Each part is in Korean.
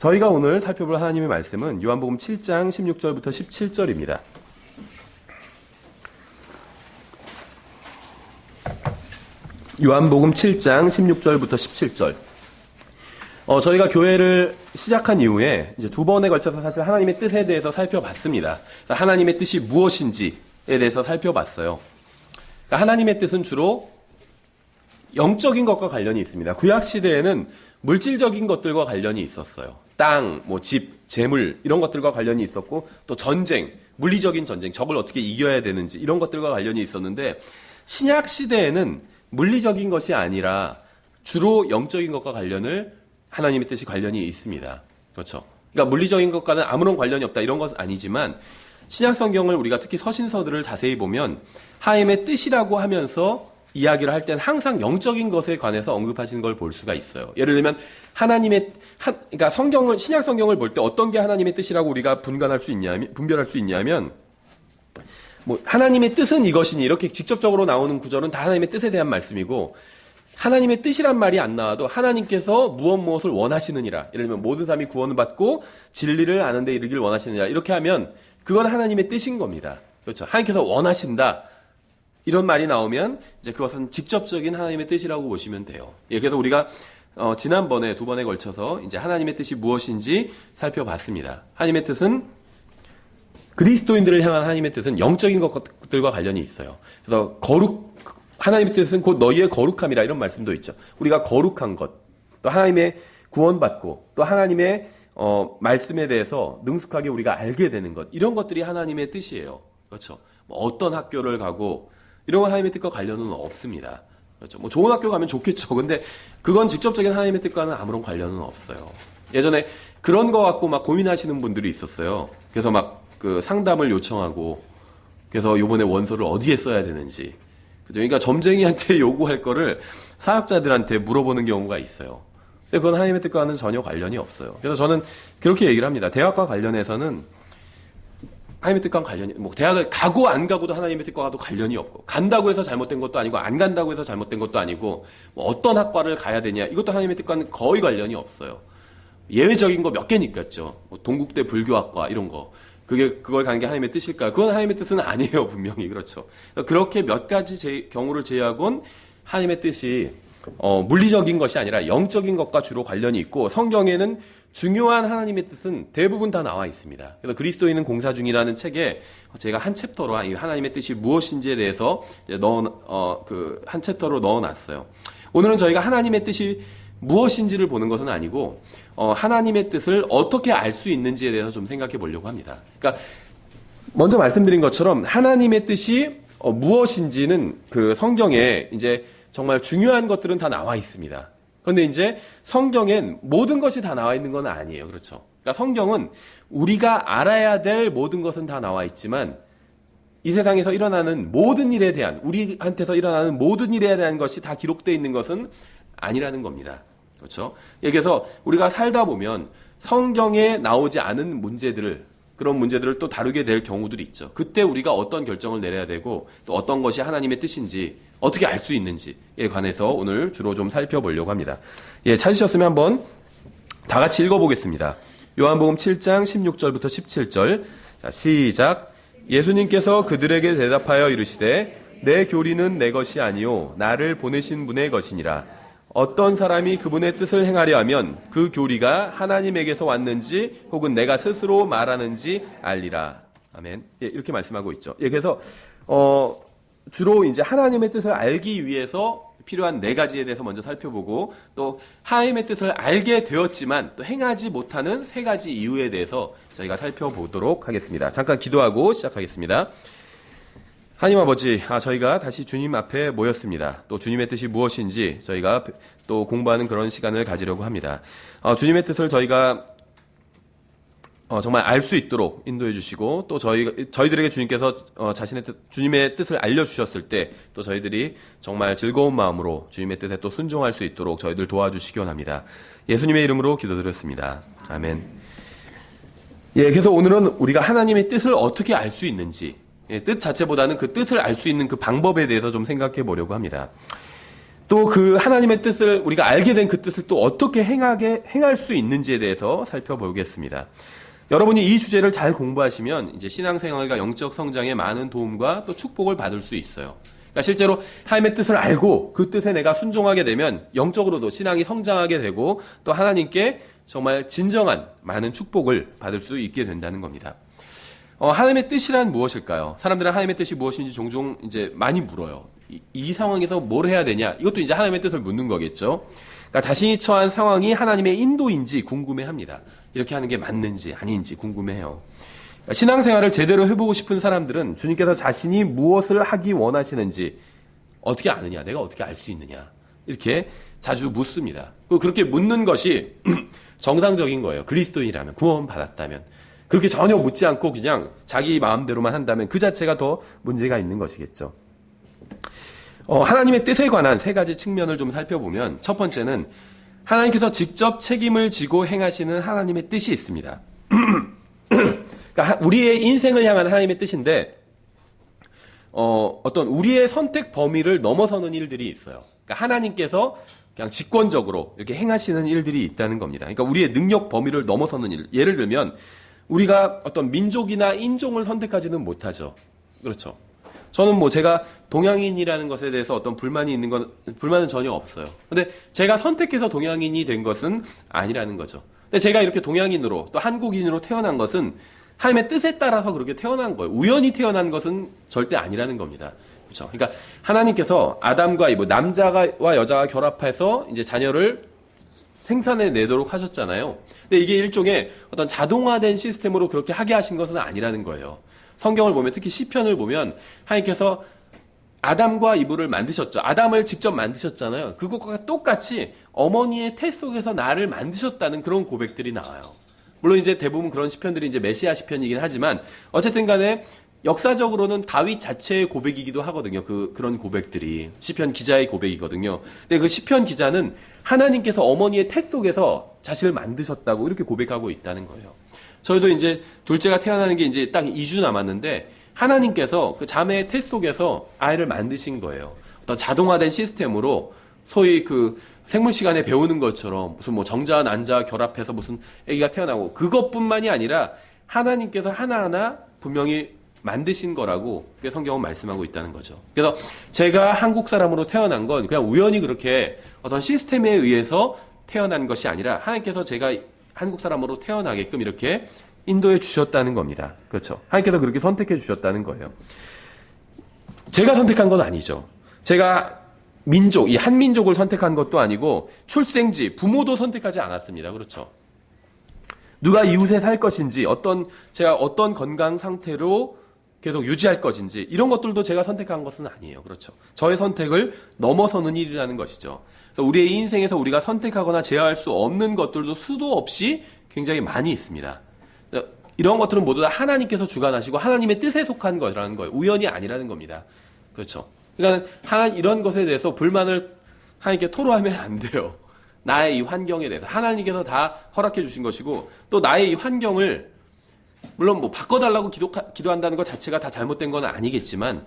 저희가 오늘 살펴볼 하나님의 말씀은 요한복음 7장 16절부터 17절입니다. 요한복음 7장 16절부터 17절. 저희가 교회를 시작한 이후에 이제 두 번에 걸쳐서 사실 하나님의 뜻에 대해서 살펴봤습니다. 하나님의 뜻이 무엇인지에 대해서 살펴봤어요. 그러니까 하나님의 뜻은 주로 영적인 것과 관련이 있습니다. 구약 시대에는 물질적인 것들과 관련이 있었어요. 땅, 집, 재물 이런 것들과 관련이 있었고 또 전쟁, 물리적인 전쟁, 적을 어떻게 이겨야 되는지 이런 것들과 관련이 있었는데 신약 시대에는 물리적인 것이 아니라 주로 영적인 것과 하나님의 뜻이 관련이 있습니다. 그렇죠. 그러니까 물리적인 것과는 아무런 관련이 없다 이런 것은 아니지만 신약 성경을 우리가 특히 서신서들을 자세히 보면 하나님의 뜻이라고 하면서 이야기를 할 때는 항상 영적인 것에 관해서 언급하시는 걸 볼 수가 있어요. 예를 들면 그러니까 신약 성경을 볼 때 어떤 게 하나님의 뜻이라고 우리가 분별할 수 있냐면 하나님의 뜻은 이것이니 이렇게 직접적으로 나오는 구절은 다 하나님의 뜻에 대한 말씀이고 하나님의 뜻이란 말이 안 나와도 하나님께서 무엇을 원하시느니라. 예를 들면 모든 사람이 구원을 받고 진리를 아는 데 이르기를 원하시느니라. 이렇게 하면 그건 하나님의 뜻인 겁니다. 그렇죠. 하나님께서 원하신다. 이런 말이 나오면 이제 그것은 직접적인 하나님의 뜻이라고 보시면 돼요. 그래서 우리가 지난번에 두 번에 걸쳐서 이제 하나님의 뜻이 무엇인지 살펴봤습니다. 하나님의 뜻은 그리스도인들을 향한 하나님의 뜻은 영적인 것들과 관련이 있어요. 그래서 하나님의 뜻은 곧 너희의 거룩함이라 이런 말씀도 있죠. 우리가 거룩한 것, 또 하나님의 구원받고 또 하나님의 말씀에 대해서 능숙하게 우리가 알게 되는 것, 이런 것들이 하나님의 뜻이에요. 그렇죠. 어떤 학교를 가고 이런 건 하나님의 뜻과 관련은 없습니다. 그렇죠. 좋은 학교 가면 좋겠죠. 근데 그건 직접적인 하나님의 뜻과는 아무런 관련은 없어요. 예전에 그런 거 갖고 막 고민하시는 분들이 있었어요. 그래서 그 상담을 요청하고 그래서 요번에 원서를 어디에 써야 되는지. 그죠? 그러니까 점쟁이한테 요구할 거를 사역자들한테 물어보는 경우가 있어요. 근데 그건 하나님의 뜻과는 전혀 관련이 없어요. 그래서 저는 그렇게 얘기를 합니다. 대학과 관련해서는 하나님의 뜻과는 관련이, 대학을 가고 안 가고도 하나님의 뜻과도 관련이 없고, 간다고 해서 잘못된 것도 아니고, 안 간다고 해서 잘못된 것도 아니고, 어떤 학과를 가야 되냐, 이것도 하나님의 뜻과는 거의 관련이 없어요. 예외적인 거 몇 개는 있겠죠. 동국대 불교학과, 이런 거. 그걸 가는 게 하나님의 뜻일까요? 그건 하나님의 뜻은 아니에요, 분명히. 그렇죠. 그렇게 몇 가지 경우를 제외하고는 하나님의 뜻이, 물리적인 것이 아니라 영적인 것과 주로 관련이 있고, 성경에는 중요한 하나님의 뜻은 대부분 다 나와 있습니다. 그래서 그리스도인은 공사 중이라는 책에 제가 한 챕터로 하나님의 뜻이 무엇인지에 대해서 한 챕터로 넣어놨어요. 오늘은 저희가 하나님의 뜻이 무엇인지를 보는 것은 아니고 하나님의 뜻을 어떻게 알 수 있는지에 대해서 좀 생각해 보려고 합니다. 그러니까 먼저 말씀드린 것처럼 하나님의 뜻이 무엇인지는 그 성경에 이제 정말 중요한 것들은 다 나와 있습니다. 그런데 이제 성경엔 모든 것이 다 나와 있는 건 아니에요. 그렇죠. 그러니까 성경은 우리가 알아야 될 모든 것은 다 나와 있지만 이 세상에서 일어나는 모든 일에 대한, 우리한테서 일어나는 모든 일에 대한 것이 다 기록되어 있는 것은 아니라는 겁니다. 그렇죠. 그래서 우리가 살다 보면 성경에 나오지 않은 그런 문제들을 또 다루게 될 경우들이 있죠. 그때 우리가 어떤 결정을 내려야 되고 또 어떤 것이 하나님의 뜻인지 어떻게 알 수 있는지에 관해서 오늘 주로 좀 살펴보려고 합니다. 찾으셨으면 한번 다 같이 읽어보겠습니다. 요한복음 7장 16절부터 17절. 자, 시작. 예수님께서 그들에게 대답하여 이르시되 내 교리는 내 것이 아니요 나를 보내신 분의 것이니라. 어떤 사람이 그분의 뜻을 행하려 하면 그 교리가 하나님에게서 왔는지 혹은 내가 스스로 말하는지 알리라. 아멘. 이렇게 말씀하고 있죠. 그래서 주로 이제 하나님의 뜻을 알기 위해서 필요한 네 가지에 대해서 먼저 살펴보고 또 하나님의 뜻을 알게 되었지만 또 행하지 못하는 세 가지 이유에 대해서 저희가 살펴보도록 하겠습니다. 잠깐 기도하고 시작하겠습니다. 하나님 아버지, 저희가 다시 주님 앞에 모였습니다. 또 주님의 뜻이 무엇인지 저희가 또 공부하는 그런 시간을 가지려고 합니다. 주님의 뜻을 저희가 정말 알 수 있도록 인도해 주시고 또 저희들에게 주님께서 주님의 뜻을 알려주셨을 때 또 저희들이 정말 즐거운 마음으로 주님의 뜻에 또 순종할 수 있도록 저희들 도와주시기 원합니다. 예수님의 이름으로 기도드렸습니다. 아멘. 그래서 오늘은 우리가 하나님의 뜻을 어떻게 알 수 있는지 뜻 자체보다는 그 뜻을 알 수 있는 그 방법에 대해서 좀 생각해 보려고 합니다. 또 그 하나님의 뜻을 우리가 알게 된 그 뜻을 또 어떻게 행할 수 있는지에 대해서 살펴보겠습니다. 여러분이 이 주제를 잘 공부하시면 이제 신앙생활과 영적 성장에 많은 도움과 또 축복을 받을 수 있어요. 그러니까 실제로 하나님의 뜻을 알고 그 뜻에 내가 순종하게 되면 영적으로도 신앙이 성장하게 되고 또 하나님께 정말 진정한 많은 축복을 받을 수 있게 된다는 겁니다. 하나님의 뜻이란 무엇일까요? 사람들은 하나님의 뜻이 무엇인지 종종 이제 많이 물어요. 이 상황에서 뭘 해야 되냐? 이것도 이제 하나님의 뜻을 묻는 거겠죠. 그러니까 자신이 처한 상황이 하나님의 인도인지 궁금해합니다. 이렇게 하는 게 맞는지 아닌지 궁금해해요. 그러니까 신앙생활을 제대로 해보고 싶은 사람들은 주님께서 자신이 무엇을 하기 원하시는지 어떻게 아느냐? 내가 어떻게 알 수 있느냐? 이렇게 자주 묻습니다. 그렇게 묻는 것이 정상적인 거예요. 그리스도인이라면, 구원받았다면. 그렇게 전혀 묻지 않고 그냥 자기 마음대로만 한다면 그 자체가 더 문제가 있는 것이겠죠. 하나님의 뜻에 관한 세 가지 측면을 좀 살펴보면 첫 번째는 하나님께서 직접 책임을 지고 행하시는 하나님의 뜻이 있습니다. 그러니까 우리의 인생을 향한 하나님의 뜻인데 어떤 우리의 선택 범위를 넘어서는 일들이 있어요. 그러니까 하나님께서 그냥 직권적으로 이렇게 행하시는 일들이 있다는 겁니다. 그러니까 우리의 능력 범위를 넘어서는 일. 예를 들면 우리가 어떤 민족이나 인종을 선택하지는 못하죠. 그렇죠. 저는 제가 동양인이라는 것에 대해서 어떤 불만은 전혀 없어요. 근데 제가 선택해서 동양인이 된 것은 아니라는 거죠. 근데 제가 이렇게 동양인으로 또 한국인으로 태어난 것은 하나님의 뜻에 따라서 그렇게 태어난 거예요. 우연히 태어난 것은 절대 아니라는 겁니다. 그렇죠. 그러니까 하나님께서 아담과 이브, 남자와 여자가 결합해서 이제 자녀를 생산해 내도록 하셨잖아요. 근데 이게 일종의 어떤 자동화된 시스템으로 그렇게 하게 하신 것은 아니라는 거예요. 성경을 보면 특히 시편을 보면 하나님께서 아담과 이브를 만드셨죠. 아담을 직접 만드셨잖아요. 그것과 똑같이 어머니의 태 속에서 나를 만드셨다는 그런 고백들이 나와요. 물론 이제 대부분 그런 시편들이 이제 메시아 시편이긴 하지만 어쨌든 간에 역사적으로는 다윗 자체의 고백이기도 하거든요. 그런 고백들이 시편 기자의 고백이거든요. 근데 그 시편 기자는 하나님께서 어머니의 태 속에서 자신을 만드셨다고 이렇게 고백하고 있다는 거예요. 저희도 이제 둘째가 태어나는 게 이제 딱 2주 남았는데 하나님께서 그 자매의 태 속에서 아이를 만드신 거예요. 어떤 자동화된 시스템으로 소위 그 생물 시간에 배우는 것처럼 무슨 정자, 난자 결합해서 무슨 아기가 태어나고 그것뿐만이 아니라 하나님께서 하나하나 분명히 만드신 거라고 성경은 말씀하고 있다는 거죠. 그래서 제가 한국 사람으로 태어난 건 그냥 우연히 그렇게 어떤 시스템에 의해서 태어난 것이 아니라 하나님께서 제가 한국 사람으로 태어나게끔 이렇게 인도해 주셨다는 겁니다. 그렇죠. 하나님께서 그렇게 선택해 주셨다는 거예요. 제가 선택한 건 아니죠. 제가 이 한민족을 선택한 것도 아니고 출생지, 부모도 선택하지 않았습니다. 그렇죠. 누가 이웃에 살 것인지, 제가 어떤 건강 상태로 계속 유지할 것인지, 이런 것들도 제가 선택한 것은 아니에요. 그렇죠. 저의 선택을 넘어서는 일이라는 것이죠. 그래서 우리의 인생에서 우리가 선택하거나 제어할 수 없는 것들도 수도 없이 굉장히 많이 있습니다. 이런 것들은 모두 다 하나님께서 주관하시고 하나님의 뜻에 속한 거라는 거예요. 우연이 아니라는 겁니다. 그렇죠. 그러니까 이런 것에 대해서 불만을 하나님께 토로하면 안 돼요. 나의 이 환경에 대해서 하나님께서 다 허락해 주신 것이고 또 나의 이 환경을 물론 바꿔달라고 기도한다는 것 자체가 다 잘못된 건 아니겠지만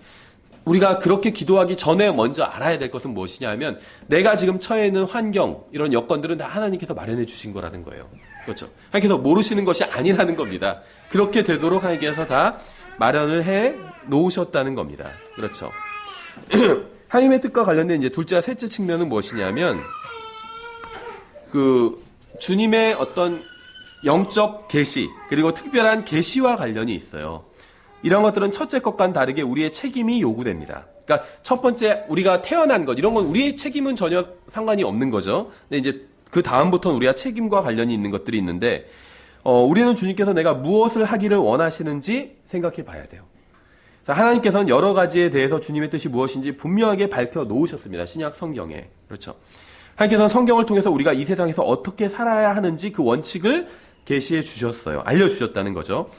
우리가 그렇게 기도하기 전에 먼저 알아야 될 것은 무엇이냐 하면 내가 지금 처해 있는 환경, 이런 여건들은 다 하나님께서 마련해 주신 거라는 거예요. 그렇죠. 하나님께서 모르시는 것이 아니라는 겁니다. 그렇게 되도록 하나님께서 다 마련을 해 놓으셨다는 겁니다. 그렇죠. 하나님의 뜻과 관련된 이제 둘째와 셋째 측면은 무엇이냐면 주님의 어떤 영적 계시 그리고 특별한 계시와 관련이 있어요. 이런 것들은 첫째 것과는 다르게 우리의 책임이 요구됩니다. 그러니까 첫 번째 우리가 태어난 것 이런 건 우리의 책임은 전혀 상관이 없는 거죠. 근데 이제 그 다음부터는 우리가 책임과 관련이 있는 것들이 있는데 우리는 주님께서 내가 무엇을 하기를 원하시는지 생각해 봐야 돼요. 하나님께서는 여러 가지에 대해서 주님의 뜻이 무엇인지 분명하게 밝혀 놓으셨습니다. 신약 성경에. 그렇죠. 하나님께서는 성경을 통해서 우리가 이 세상에서 어떻게 살아야 하는지 그 원칙을 계시해 주셨어요. 알려주셨다는 거죠.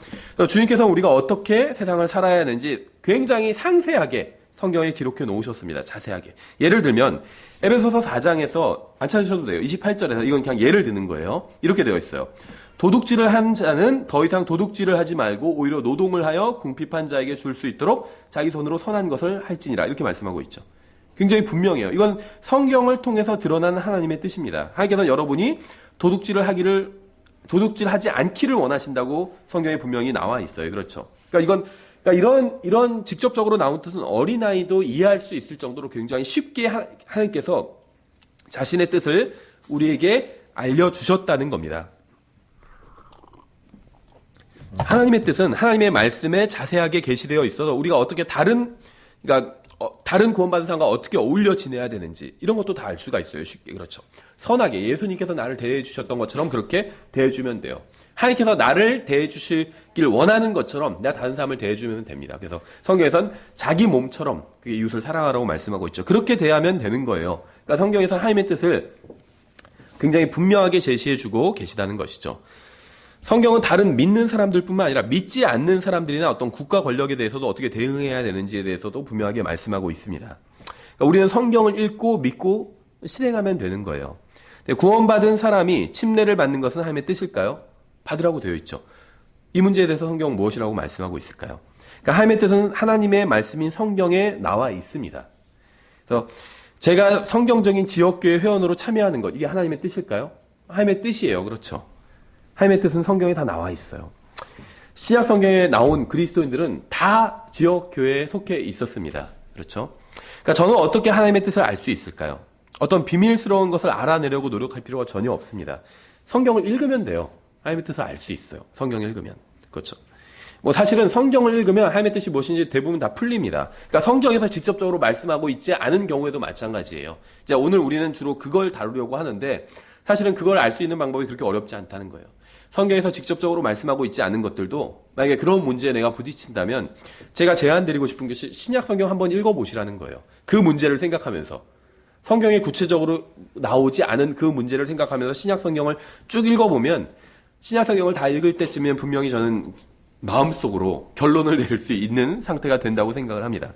주님께서 우리가 어떻게 세상을 살아야 하는지 굉장히 상세하게 성경에 기록해 놓으셨습니다. 자세하게. 예를 들면 에베소서 4장에서 안 찾으셔도 돼요. 28절에서 이건 그냥 예를 드는 거예요. 이렇게 되어 있어요. 도둑질을 한 자는 더 이상 도둑질을 하지 말고 오히려 노동을 하여 궁핍한 자에게 줄 수 있도록 자기 손으로 선한 것을 할지니라. 이렇게 말씀하고 있죠. 굉장히 분명해요. 이건 성경을 통해서 드러난 하나님의 뜻입니다. 하나님께서 여러분이 도둑질하지 않기를 원하신다고 성경에 분명히 나와 있어요. 그렇죠. 그러니까 이런 직접적으로 나온 뜻은 어린아이도 이해할 수 있을 정도로 굉장히 쉽게 하나님께서 자신의 뜻을 우리에게 알려주셨다는 겁니다. 하나님의 뜻은 하나님의 말씀에 자세하게 게시되어 있어서 우리가 어떻게 다른 구원받은 사람과 어떻게 어울려 지내야 되는지 이런 것도 다 알 수가 있어요. 쉽게. 그렇죠. 선하게 예수님께서 나를 대해 주셨던 것처럼 그렇게 대해 주면 돼요. 하나님께서 나를 대해 주시길 원하는 것처럼 내가 다른 사람을 대해 주면 됩니다. 그래서 성경에선 자기 몸처럼 그 이웃을 사랑하라고 말씀하고 있죠. 그렇게 대하면 되는 거예요. 그러니까 성경에서 하나님의 뜻을 굉장히 분명하게 제시해 주고 계시다는 것이죠. 성경은 다른 믿는 사람들뿐만 아니라 믿지 않는 사람들이나 어떤 국가 권력에 대해서도 어떻게 대응해야 되는지에 대해서도 분명하게 말씀하고 있습니다. 그러니까 우리는 성경을 읽고 믿고 실행하면 되는 거예요. 구원받은 사람이 침례를 받는 것은 하나님의 뜻일까요? 받으라고 되어 있죠. 이 문제에 대해서 성경은 무엇이라고 말씀하고 있을까요? 그러니까 하나님의 뜻은 하나님의 말씀인 성경에 나와 있습니다. 그래서 제가 성경적인 지역교회 회원으로 참여하는 것, 이게 하나님의 뜻일까요? 하나님의 뜻이에요. 그렇죠. 하나님의 뜻은 성경에 다 나와 있어요. 신약 성경에 나온 그리스도인들은 다 지역교회에 속해 있었습니다. 그렇죠? 그러니까 저는 어떻게 하나님의 뜻을 알 수 있을까요? 어떤 비밀스러운 것을 알아내려고 노력할 필요가 전혀 없습니다. 성경을 읽으면 돼요. 하나님의 뜻을 알 수 있어요. 성경을 읽으면. 그렇죠. 사실은 성경을 읽으면 하나님의 뜻이 무엇인지 대부분 다 풀립니다. 그러니까 성경에서 직접적으로 말씀하고 있지 않은 경우에도 마찬가지예요. 이제 오늘 우리는 주로 그걸 다루려고 하는데 사실은 그걸 알 수 있는 방법이 그렇게 어렵지 않다는 거예요. 성경에서 직접적으로 말씀하고 있지 않은 것들도 만약에 그런 문제에 내가 부딪힌다면 제가 제안드리고 싶은 것이 신약 성경 한번 읽어보시라는 거예요. 그 문제를 생각하면서 성경에 구체적으로 나오지 않은 그 문제를 생각하면서 신약 성경을 쭉 읽어보면 신약 성경을 다 읽을 때쯤이면 분명히 저는 마음속으로 결론을 내릴 수 있는 상태가 된다고 생각을 합니다.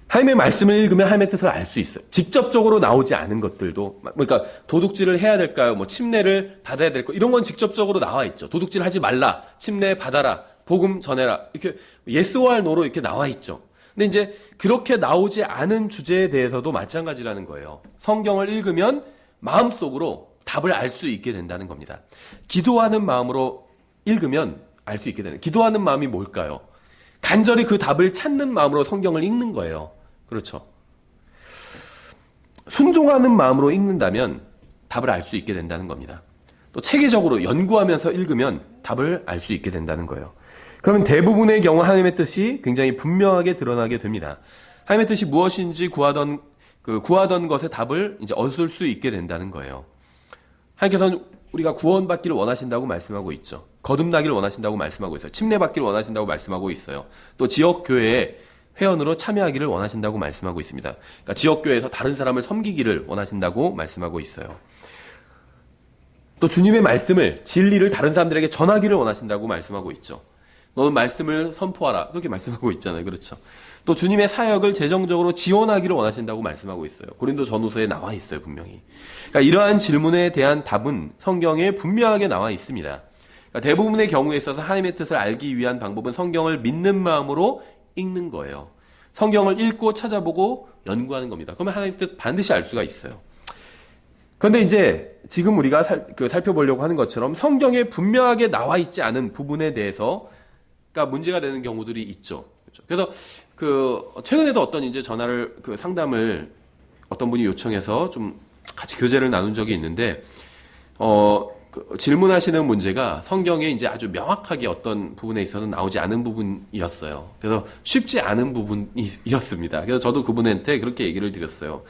하나님의 말씀을 읽으면 하나님의 뜻을 알 수 있어요. 직접적으로 나오지 않은 것들도, 그러니까 도둑질을 해야 될까요? 침례를 받아야 될까? 이런 건 직접적으로 나와 있죠. 도둑질 하지 말라, 침례 받아라, 복음 전해라. 이렇게 yes or no로 이렇게 나와 있죠. 근데 이제 그렇게 나오지 않은 주제에 대해서도 마찬가지라는 거예요. 성경을 읽으면 마음속으로 답을 알 수 있게 된다는 겁니다. 기도하는 마음으로 읽으면 알 수 있게 되는. 기도하는 마음이 뭘까요? 간절히 그 답을 찾는 마음으로 성경을 읽는 거예요. 그렇죠. 순종하는 마음으로 읽는다면 답을 알 수 있게 된다는 겁니다. 또 체계적으로 연구하면서 읽으면 답을 알 수 있게 된다는 거예요. 그러면 대부분의 경우 하나님의 뜻이 굉장히 분명하게 드러나게 됩니다. 하나님의 뜻이 무엇인지 구하던 것의 답을 이제 얻을 수 있게 된다는 거예요. 하나님께서는 우리가 구원받기를 원하신다고 말씀하고 있죠. 거듭나기를 원하신다고 말씀하고 있어요. 침례받기를 원하신다고 말씀하고 있어요. 또 지역교회에 회원으로 참여하기를 원하신다고 말씀하고 있습니다. 그러니까 지역교회에서 다른 사람을 섬기기를 원하신다고 말씀하고 있어요. 또 주님의 말씀을, 진리를 다른 사람들에게 전하기를 원하신다고 말씀하고 있죠. 너는 말씀을 선포하라. 그렇게 말씀하고 있잖아요. 그렇죠. 또 주님의 사역을 재정적으로 지원하기를 원하신다고 말씀하고 있어요. 고린도 전후서에 나와 있어요. 분명히. 그러니까 이러한 질문에 대한 답은 성경에 분명하게 나와 있습니다. 그러니까 대부분의 경우에 있어서 하나님의 뜻을 알기 위한 방법은 성경을 믿는 마음으로 읽는 거예요. 성경을 읽고 찾아보고 연구하는 겁니다. 그러면 하나님의 뜻 반드시 알 수가 있어요. 그런데 이제 지금 우리가 살펴보려고 하는 것처럼 성경에 분명하게 나와 있지 않은 부분에 대해서 문제가 되는 경우들이 있죠. 그래서 최근에도 어떤 이제 상담을 어떤 분이 요청해서 좀 같이 교제를 나눈 적이 있는데 질문하시는 문제가 성경에 이제 아주 명확하게 어떤 부분에 있어서 나오지 않은 부분이었어요. 그래서 쉽지 않은 부분이었습니다. 그래서 저도 그분한테 그렇게 얘기를 드렸어요.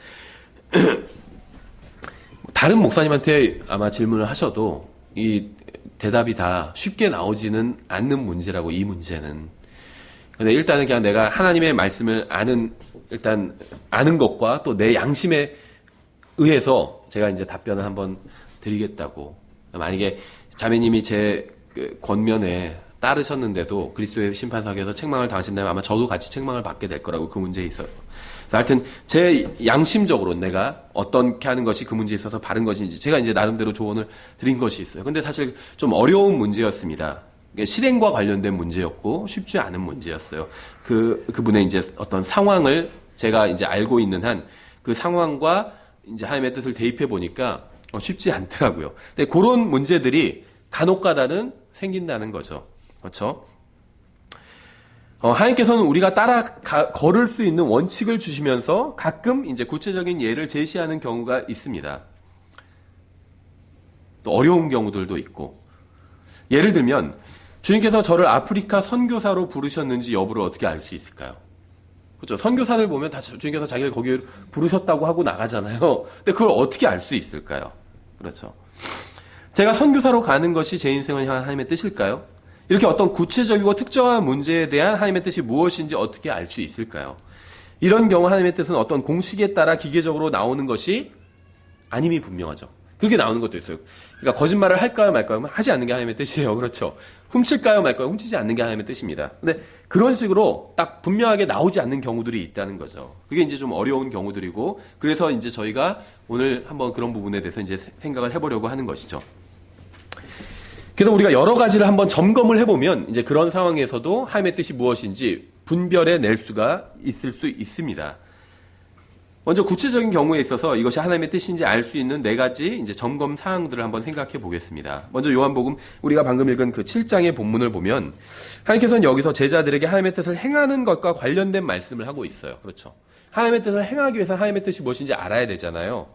다른 목사님한테 아마 질문을 하셔도 이 대답이 다 쉽게 나오지는 않는 문제라고, 이 문제는. 근데 일단은 그냥 내가 하나님의 말씀을 아는 것과 또 내 양심에 의해서 제가 이제 답변을 한번 드리겠다고. 만약에 자매님이 제 권면에 따르셨는데도 그리스도의 심판석에서 책망을 당하신다면 아마 저도 같이 책망을 받게 될 거라고, 그 문제에 있어요. 하여튼 제 양심적으로 내가 어떻게 하는 것이 그 문제에 있어서 바른 것인지 제가 이제 나름대로 조언을 드린 것이 있어요. 근데 사실 좀 어려운 문제였습니다. 실행과 관련된 문제였고 쉽지 않은 문제였어요. 그분의 이제 어떤 상황을 제가 이제 알고 있는 한 그 상황과 이제 하나님의 뜻을 대입해 보니까 쉽지 않더라고요. 근데 그런 문제들이 간혹가다는 생긴다는 거죠. 그렇죠? 하나님께서는 우리가 걸을 수 있는 원칙을 주시면서 가끔 이제 구체적인 예를 제시하는 경우가 있습니다. 또 어려운 경우들도 있고. 예를 들면 주님께서 저를 아프리카 선교사로 부르셨는지 여부를 어떻게 알 수 있을까요? 그렇죠. 선교사들 보면 다 주님께서 자기를 거기에 부르셨다고 하고 나가잖아요. 근데 그걸 어떻게 알 수 있을까요? 그렇죠. 제가 선교사로 가는 것이 제 인생을 향한 하나님의 뜻일까요? 이렇게 어떤 구체적이고 특정한 문제에 대한 하나님의 뜻이 무엇인지 어떻게 알 수 있을까요? 이런 경우 하나님의 뜻은 어떤 공식에 따라 기계적으로 나오는 것이 아님이 분명하죠. 그렇게 나오는 것도 있어요. 그러니까 거짓말을 할까요 말까요? 하지 않는 게 하나님의 뜻이에요. 그렇죠. 훔칠까요 말까요? 훔치지 않는 게 하나님의 뜻입니다. 근데 그런 식으로 딱 분명하게 나오지 않는 경우들이 있다는 거죠. 그게 이제 좀 어려운 경우들이고, 그래서 이제 저희가 오늘 한번 그런 부분에 대해서 이제 생각을 해보려고 하는 것이죠. 그래서 우리가 여러 가지를 한번 점검을 해보면 이제 그런 상황에서도 하나님의 뜻이 무엇인지 분별해 낼 수가 있을 수 있습니다. 먼저 구체적인 경우에 있어서 이것이 하나님의 뜻인지 알 수 있는 4가지 이제 점검 사항들을 한번 생각해 보겠습니다. 먼저 요한복음 우리가 방금 읽은 그 7장의 본문을 보면 하나님께서는 여기서 제자들에게 하나님의 뜻을 행하는 것과 관련된 말씀을 하고 있어요. 그렇죠. 하나님의 뜻을 행하기 위해서 하나님의 뜻이 무엇인지 알아야 되잖아요.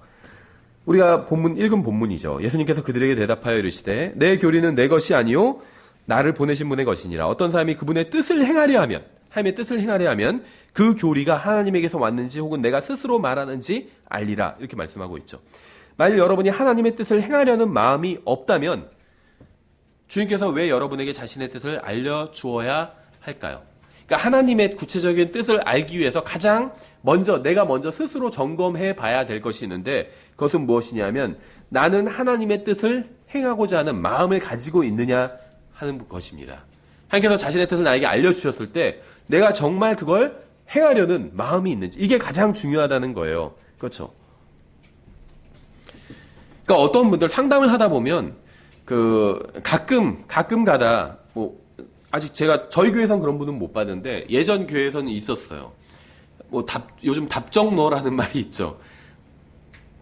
우리가 읽은 본문이죠. 예수님께서 그들에게 대답하여 이르시되 내 교리는 내 것이 아니요 나를 보내신 분의 것이니라. 어떤 사람이 그분의 뜻을 행하려 하면, 하나님의 뜻을 행하려 하면 그 교리가 하나님에게서 왔는지 혹은 내가 스스로 말하는지 알리라. 이렇게 말씀하고 있죠. 만일 여러분이 하나님의 뜻을 행하려는 마음이 없다면 주님께서 왜 여러분에게 자신의 뜻을 알려주어야 할까요? 그러니까 하나님의 구체적인 뜻을 알기 위해서 내가 먼저 스스로 점검해 봐야 될 것이 있는데, 그것은 무엇이냐면 나는 하나님의 뜻을 행하고자 하는 마음을 가지고 있느냐 하는 것입니다. 하나님께서 자신의 뜻을 나에게 알려주셨을 때 내가 정말 그걸 행하려는 마음이 있는지, 이게 가장 중요하다는 거예요. 그렇죠? 그러니까 어떤 분들 상담을 하다 보면 가끔 가다 아직 저희 교회에선 그런 분은 못 봤는데 예전 교회에서는 있었어요. 요즘 답정너라는 말이 있죠.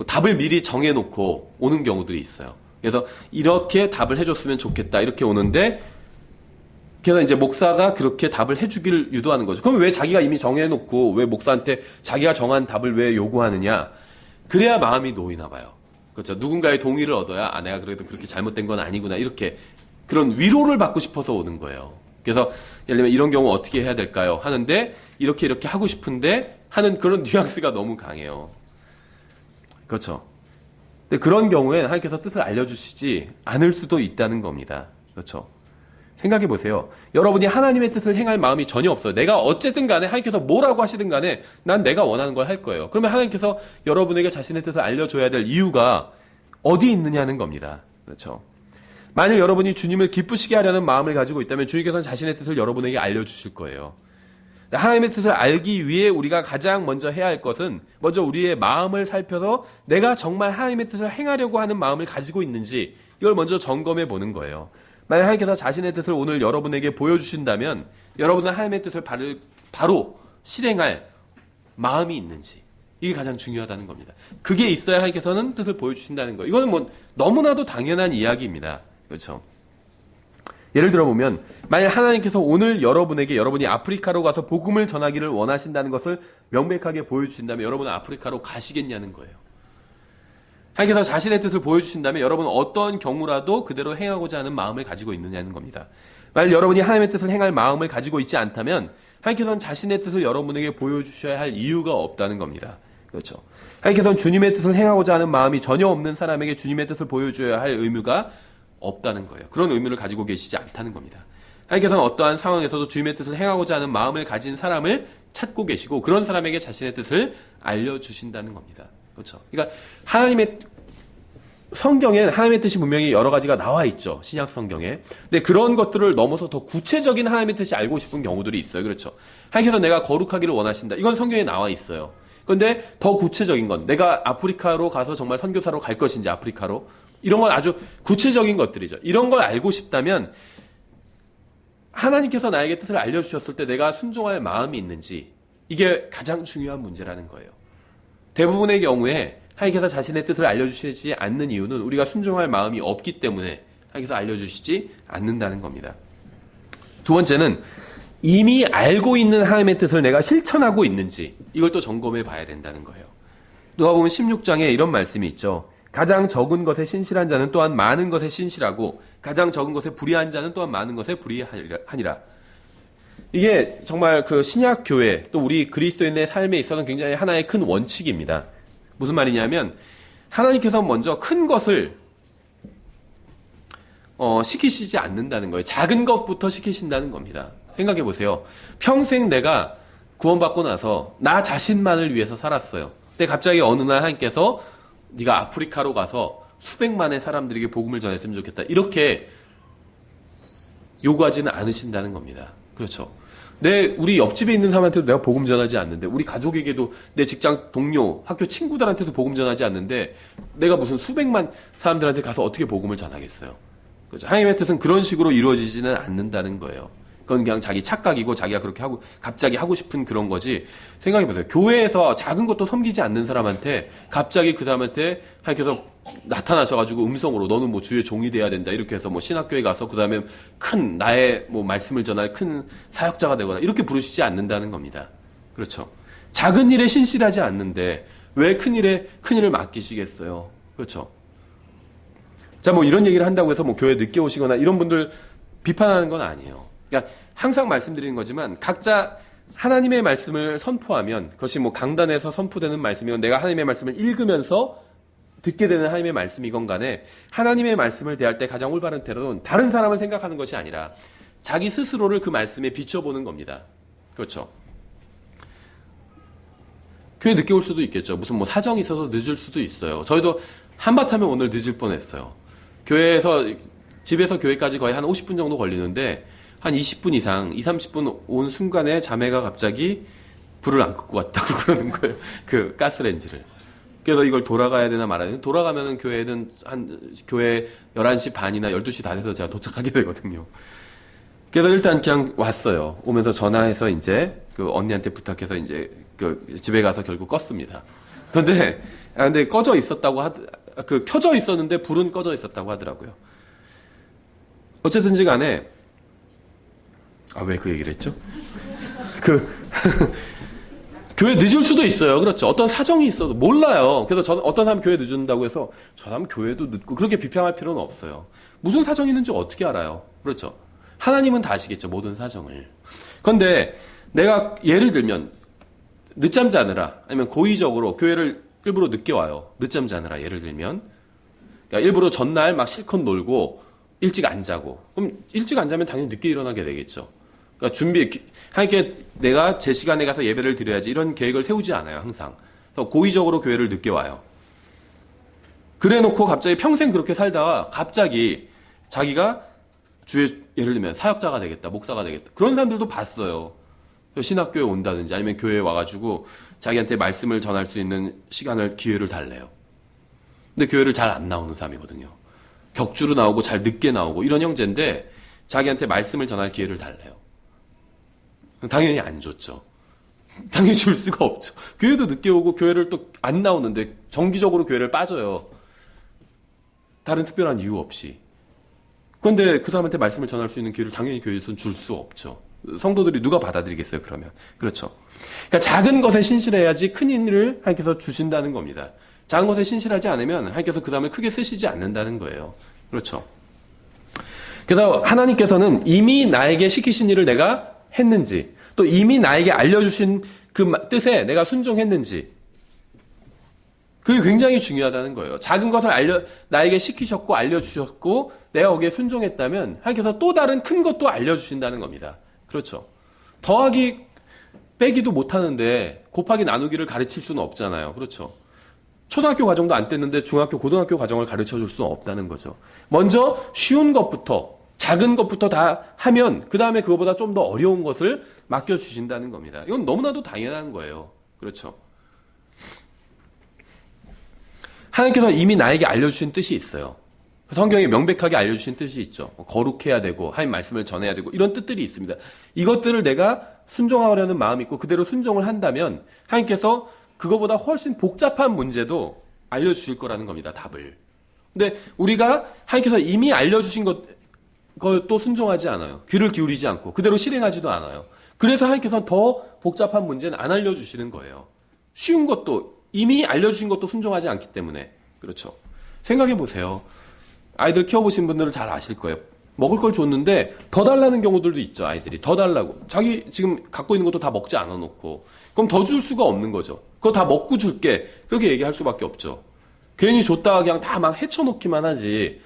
답을 미리 정해놓고 오는 경우들이 있어요. 그래서 이렇게 답을 해줬으면 좋겠다 이렇게 오는데, 그래서 이제 목사가 그렇게 답을 해주기를 유도하는 거죠. 그럼 왜 자기가 이미 정해놓고 왜 목사한테 자기가 정한 답을 왜 요구하느냐? 그래야 마음이 놓이나 봐요. 그렇죠. 누군가의 동의를 얻어야 내가 그래도 그렇게 잘못된 건 아니구나 이렇게 그런 위로를 받고 싶어서 오는 거예요. 그래서 예를 들면 이런 경우 어떻게 해야 될까요? 하는데 이렇게 하고 싶은데 하는 그런 뉘앙스가 너무 강해요. 그렇죠. 근데 그런 경우에 하나님께서 뜻을 알려주시지 않을 수도 있다는 겁니다. 그렇죠. 생각해 보세요. 여러분이 하나님의 뜻을 행할 마음이 전혀 없어요. 내가 어쨌든 간에 하나님께서 뭐라고 하시든 간에 난 내가 원하는 걸 할 거예요. 그러면 하나님께서 여러분에게 자신의 뜻을 알려줘야 될 이유가 어디 있느냐는 겁니다. 그렇죠. 만일 여러분이 주님을 기쁘시게 하려는 마음을 가지고 있다면 주님께서는 자신의 뜻을 여러분에게 알려주실 거예요. 하나님의 뜻을 알기 위해 우리가 가장 먼저 해야 할 것은 먼저 우리의 마음을 살펴서 내가 정말 하나님의 뜻을 행하려고 하는 마음을 가지고 있는지 이걸 먼저 점검해 보는 거예요. 만약 하나님께서 자신의 뜻을 오늘 여러분에게 보여주신다면 여러분은 하나님의 뜻을 바로 실행할 마음이 있는지, 이게 가장 중요하다는 겁니다. 그게 있어야 하나님께서는 뜻을 보여주신다는 거예요. 이거는 너무나도 당연한 이야기입니다. 그렇죠? 예를 들어보면 만약 하나님께서 오늘 여러분이 아프리카로 가서 복음을 전하기를 원하신다는 것을 명백하게 보여주신다면 여러분은 아프리카로 가시겠냐는 거예요. 하나님께서 자신의 뜻을 보여주신다면 여러분은 어떤 경우라도 그대로 행하고자 하는 마음을 가지고 있느냐는 겁니다. 만약 여러분이 하나님의 뜻을 행할 마음을 가지고 있지 않다면 하나님께서는 자신의 뜻을 여러분에게 보여주셔야 할 이유가 없다는 겁니다. 그렇죠? 하나님께서는 주님의 뜻을 행하고자 하는 마음이 전혀 없는 사람에게 주님의 뜻을 보여줘야 할 의무가 없다는 거예요. 그런 의무를 가지고 계시지 않다는 겁니다. 하나님께서는 어떠한 상황에서도 주님의 뜻을 행하고자 하는 마음을 가진 사람을 찾고 계시고 그런 사람에게 자신의 뜻을 알려주신다는 겁니다. 그렇죠? 그러니까 성경엔 하나님의 뜻이 분명히 여러 가지가 나와 있죠. 신약 성경에. 근데 그런 것들을 넘어서 더 구체적인 하나님의 뜻이 알고 싶은 경우들이 있어요. 그렇죠? 하나님께서 내가 거룩하기를 원하신다. 이건 성경에 나와 있어요. 그런데 더 구체적인 건 내가 아프리카로 가서 정말 선교사로 갈 것인지 아프리카로 이런 건 아주 구체적인 것들이죠. 이런 걸 알고 싶다면 하나님께서 나에게 뜻을 알려주셨을 때 내가 순종할 마음이 있는지 이게 가장 중요한 문제라는 거예요. 대부분의 경우에 하나님께서 자신의 뜻을 알려주시지 않는 이유는 우리가 순종할 마음이 없기 때문에 하나님께서 알려주시지 않는다는 겁니다. 두 번째는 이미 알고 있는 하나님의 뜻을 내가 실천하고 있는지 이걸 또 점검해 봐야 된다는 거예요. 누가복음 16장에 이런 말씀이 있죠. 가장 적은 것에 신실한 자는 또한 많은 것에 신실하고 가장 적은 것에 불의한 자는 또한 많은 것에 불의하니라. 이게 정말 그 신약 교회 또 우리 그리스도인의 삶에 있어서는 굉장히 하나의 큰 원칙입니다. 무슨 말이냐면 하나님께서 먼저 큰 것을 시키시지 않는다는 거예요. 작은 것부터 시키신다는 겁니다. 생각해 보세요. 평생 내가 구원받고 나서 나 자신만을 위해서 살았어요. 근데 갑자기 어느 날 하나님께서 네가 아프리카로 가서 수백만의 사람들에게 복음을 전했으면 좋겠다. 이렇게 요구하지는 않으신다는 겁니다. 그렇죠. 우리 옆집에 있는 사람한테도 내가 복음 전하지 않는데, 우리 가족에게도, 내 직장 동료, 학교 친구들한테도 복음 전하지 않는데, 내가 무슨 수백만 사람들한테 가서 어떻게 복음을 전하겠어요? 그렇죠. 하나님의 뜻은 그런 식으로 이루어지지는 않는다는 거예요. 그건 그냥 자기 착각이고 자기가 그렇게 하고 갑자기 하고 싶은 그런 거지. 생각해보세요. 교회에서 작은 것도 섬기지 않는 사람한테 갑자기 그 사람한테 하나님께서 나타나셔가지고 음성으로 너는 뭐 주의 종이 돼야 된다 이렇게 해서 뭐 신학교에 가서 그 다음에 큰 나의 뭐 말씀을 전할 큰 사역자가 되거나 이렇게 부르시지 않는다는 겁니다. 그렇죠. 작은 일에 신실하지 않는데 왜 큰 일을 맡기시겠어요? 그렇죠. 자, 뭐 이런 얘기를 한다고 해서 뭐 교회 늦게 오시거나 이런 분들 비판하는 건 아니에요. 그러니까 항상 말씀드리는 거지만 각자 하나님의 말씀을 선포하면 그것이 뭐 강단에서 선포되는 말씀이건 내가 하나님의 말씀을 읽으면서 듣게 되는 하나님의 말씀이건 간에 하나님의 말씀을 대할 때 가장 올바른 태도는 다른 사람을 생각하는 것이 아니라 자기 스스로를 그 말씀에 비춰보는 겁니다. 그렇죠. 교회 늦게 올 수도 있겠죠. 무슨 뭐 사정이 있어서 늦을 수도 있어요. 저희도 한바탕면 오늘 늦을 뻔했어요. 집에서 교회까지 거의 한 50분 정도 걸리는데 한 20분 이상, 30분 온 순간에 자매가 갑자기 불을 안 끄고 왔다고 그러는 거예요. 그 가스레인지를. 그래서 이걸 돌아가야 되나 말아야 되나. 돌아가면은 교회 11시 반이나 12시 다 돼서 제가 도착하게 되거든요. 그래서 일단 그냥 왔어요. 오면서 전화해서 이제 그 언니한테 부탁해서 이제 그 집에 가서 결국 껐습니다. 근데 꺼져 있었다고 켜져 있었는데 불은 꺼져 있었다고 하더라고요. 어쨌든지 간에 왜 그 얘기를 했죠? 교회 늦을 수도 있어요. 그렇죠. 어떤 사정이 있어도 몰라요. 그래서 어떤 사람 교회 늦는다고 해서 저 사람 교회도 늦고 그렇게 비평할 필요는 없어요. 무슨 사정이 있는지 어떻게 알아요? 그렇죠. 하나님은 다 아시겠죠. 모든 사정을. 그런데 내가 예를 들면 늦잠 자느라 아니면 고의적으로 교회를 일부러 늦게 와요. 늦잠 자느라 예를 들면 그러니까 일부러 전날 막 실컷 놀고 일찍 안 자고 그럼 일찍 안 자면 당연히 늦게 일어나게 되겠죠. 그러니까 하나님께 내가 제 시간에 가서 예배를 드려야지 이런 계획을 세우지 않아요. 항상. 그래서 고의적으로 교회를 늦게 와요. 그래놓고 갑자기 평생 그렇게 살다가 갑자기 자기가 예를 들면 사역자가 되겠다, 목사가 되겠다. 그런 사람들도 봤어요. 신학교에 온다든지 아니면 교회에 와가지고 자기한테 말씀을 전할 수 있는 기회를 달래요. 근데 교회를 잘 안 나오는 사람이거든요. 격주로 나오고 잘 늦게 나오고 이런 형제인데 자기한테 말씀을 전할 기회를 달래요. 당연히 안 줬죠. 당연히 줄 수가 없죠. 교회도 늦게 오고 교회를 또 안 나오는데 정기적으로 교회를 빠져요. 다른 특별한 이유 없이. 그런데 그 사람한테 말씀을 전할 수 있는 기회를 당연히 교회에서는 줄 수 없죠. 성도들이 누가 받아들이겠어요, 그러면. 그렇죠. 그러니까 작은 것에 신실해야지 큰 일을 하나님께서 주신다는 겁니다. 작은 것에 신실하지 않으면 하나님께서 그 다음에 크게 쓰시지 않는다는 거예요. 그렇죠. 그래서 하나님께서는 이미 나에게 시키신 일을 내가 했는지, 또 이미 나에게 알려주신 그 뜻에 내가 순종했는지, 그게 굉장히 중요하다는 거예요. 작은 것을 나에게 시키셨고 알려주셨고 내가 거기에 순종했다면 하나님께서 또 다른 큰 것도 알려주신다는 겁니다. 그렇죠. 더하기 빼기도 못하는데 곱하기 나누기를 가르칠 수는 없잖아요. 그렇죠. 초등학교 과정도 안 뗐는데 중학교, 고등학교 과정을 가르쳐 줄 수는 없다는 거죠. 먼저 쉬운 것부터, 작은 것부터 다 하면 그 다음에 그거보다 좀 더 어려운 것을 맡겨주신다는 겁니다. 이건 너무나도 당연한 거예요. 그렇죠. 하나님께서 이미 나에게 알려주신 뜻이 있어요. 성경에 명백하게 알려주신 뜻이 있죠. 거룩해야 되고 하나님 말씀을 전해야 되고 이런 뜻들이 있습니다. 이것들을 내가 순종하려는 마음이 있고 그대로 순종을 한다면 하나님께서 그거보다 훨씬 복잡한 문제도 알려주실 거라는 겁니다. 답을. 근데 우리가 하나님께서 이미 알려주신 것도 순종하지 않아요. 귀를 기울이지 않고 그대로 실행하지도 않아요. 그래서 하나님께서는 더 복잡한 문제는 안 알려주시는 거예요. 쉬운 것도 이미 알려주신 것도 순종하지 않기 때문에. 그렇죠. 생각해 보세요. 아이들 키워보신 분들은 잘 아실 거예요. 먹을 걸 줬는데 더 달라는 경우들도 있죠. 아이들이 더 달라고. 자기 지금 갖고 있는 것도 다 먹지 않아 놓고 그럼 더 줄 수가 없는 거죠. 그거 다 먹고 줄게. 그렇게 얘기할 수밖에 없죠. 괜히 줬다가 그냥 다 막 헤쳐놓기만 하지.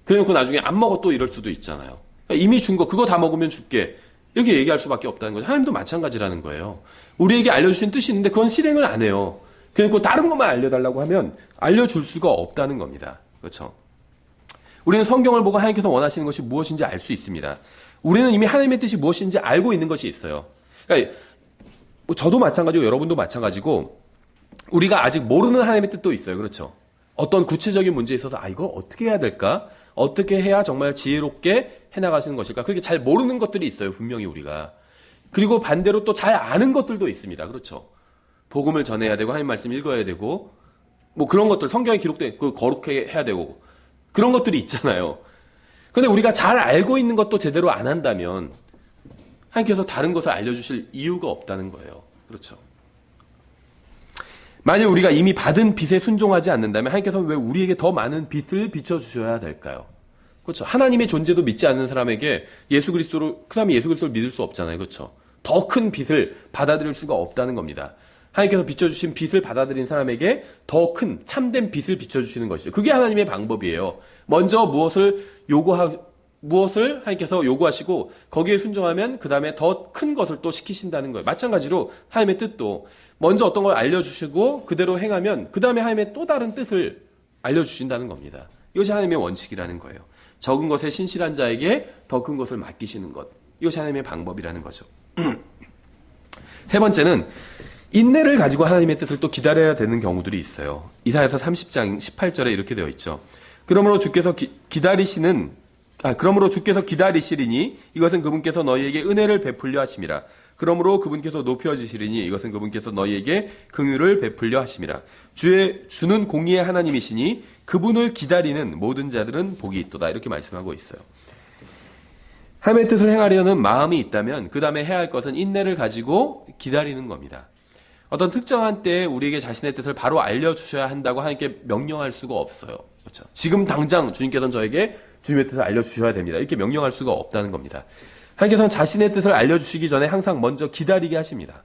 그래놓고 나중에 안 먹어 또 이럴 수도 있잖아요. 그러니까 이미 준 거 그거 다 먹으면 줄게. 이렇게 얘기할 수밖에 없다는 거죠. 하나님도 마찬가지라는 거예요. 우리에게 알려주신 뜻이 있는데 그건 실행을 안 해요. 그래놓고 다른 것만 알려달라고 하면 알려줄 수가 없다는 겁니다. 그렇죠? 우리는 성경을 보고 하나님께서 원하시는 것이 무엇인지 알 수 있습니다. 우리는 이미 하나님의 뜻이 무엇인지 알고 있는 것이 있어요. 그러니까 저도 마찬가지고 여러분도 마찬가지고 우리가 아직 모르는 하나님의 뜻도 있어요. 그렇죠? 어떤 구체적인 문제에 있어서 이거 어떻게 해야 될까? 어떻게 해야 정말 지혜롭게 해나가시는 것일까? 그렇게 잘 모르는 것들이 있어요. 분명히 우리가. 그리고 반대로 또 잘 아는 것들도 있습니다. 그렇죠? 복음을 전해야 되고 하나님 말씀 읽어야 되고 뭐 그런 것들 성경에 기록된 그 거룩하게 해야 되고 그런 것들이 있잖아요. 근데 우리가 잘 알고 있는 것도 제대로 안 한다면 하나님께서 다른 것을 알려주실 이유가 없다는 거예요. 그렇죠? 만일 우리가 이미 받은 빚에 순종하지 않는다면 하나님께서 왜 우리에게 더 많은 빚을 비춰주셔야 될까요? 그렇죠? 하나님의 존재도 믿지 않는 사람에게 그 사람이 예수 그리스도를 믿을 수 없잖아요. 그렇죠? 더 큰 빚을 받아들일 수가 없다는 겁니다. 하나님께서 비춰주신 빚을 받아들인 사람에게 더 큰 참된 빚을 비춰주시는 것이죠. 그게 하나님의 방법이에요. 먼저 무엇을 하나님께서 요구하시고 거기에 순종하면 그 다음에 더 큰 것을 또 시키신다는 거예요. 마찬가지로 하나님의 뜻도 먼저 어떤 걸 알려주시고 그대로 행하면 그 다음에 하나님의 또 다른 뜻을 알려주신다는 겁니다. 이것이 하나님의 원칙이라는 거예요. 적은 것에 신실한 자에게 더 큰 것을 맡기시는 것. 이것이 하나님의 방법이라는 거죠. 세 번째는 인내를 가지고 하나님의 뜻을 또 기다려야 되는 경우들이 있어요. 이사야서 30장 18절에 이렇게 되어 있죠. 그러므로 주께서 기다리시리니 이것은 그분께서 너희에게 은혜를 베풀려 하심이라. 그러므로 그분께서 높여지시리니 이것은 그분께서 너희에게 긍휼을 베풀려 하심이라. 주는 공의의 하나님이시니 그분을 기다리는 모든 자들은 복이 있도다. 이렇게 말씀하고 있어요. 하나님의 뜻을 행하려는 마음이 있다면 그 다음에 해야 할 것은 인내를 가지고 기다리는 겁니다. 어떤 특정한 때에 우리에게 자신의 뜻을 바로 알려주셔야 한다고 하나님께 명령할 수가 없어요. 그렇죠? 지금 당장 주님께서는 저에게 주님의 뜻을 알려주셔야 됩니다. 이렇게 명령할 수가 없다는 겁니다. 하나님께서는 자신의 뜻을 알려주시기 전에 항상 먼저 기다리게 하십니다.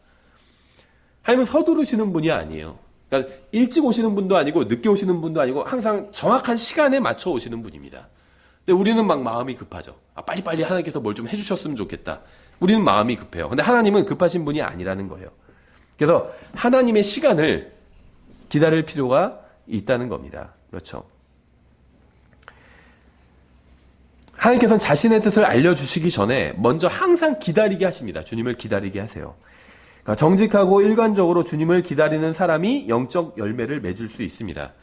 하나님은 서두르시는 분이 아니에요. 그러니까 일찍 오시는 분도 아니고 늦게 오시는 분도 아니고 항상 정확한 시간에 맞춰 오시는 분입니다. 근데 우리는 막 마음이 급하죠. 빨리빨리 하나님께서 뭘 좀 해주셨으면 좋겠다. 우리는 마음이 급해요. 근데 하나님은 급하신 분이 아니라는 거예요. 그래서 하나님의 시간을 기다릴 필요가 있다는 겁니다. 그렇죠? 하나님께서는 자신의 뜻을 알려주시기 전에 먼저 항상 기다리게 하십니다. 주님을 기다리게 하세요. 그러니까 정직하고 일관적으로 주님을 기다리는 사람이 영적 열매를 맺을 수 있습니다.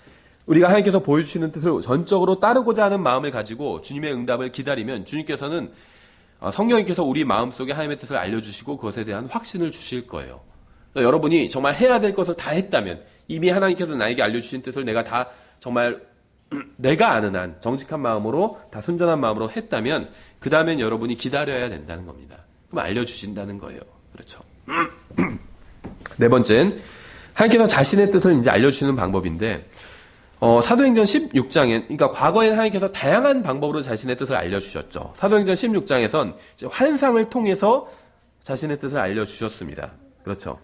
우리가 하나님께서 보여주시는 뜻을 전적으로 따르고자 하는 마음을 가지고 주님의 응답을 기다리면 주님께서는 성령님께서 우리 마음속에 하나님의 뜻을 알려주시고 그것에 대한 확신을 주실 거예요. 그러니까 여러분이 정말 해야 될 것을 다 했다면 이미 하나님께서 나에게 알려주신 뜻을 내가 다 정말 내가 아는 한 정직한 마음으로 다 순전한 마음으로 했다면 그 다음엔 여러분이 기다려야 된다는 겁니다. 그럼 알려주신다는 거예요. 그렇죠. 네 번째는 하나님께서 자신의 뜻을 이제 알려주시는 방법인데 사도행전 16장엔 그러니까 과거에는 하나님께서 다양한 방법으로 자신의 뜻을 알려주셨죠. 사도행전 16장에선 이제 환상을 통해서 자신의 뜻을 알려주셨습니다. 그렇죠.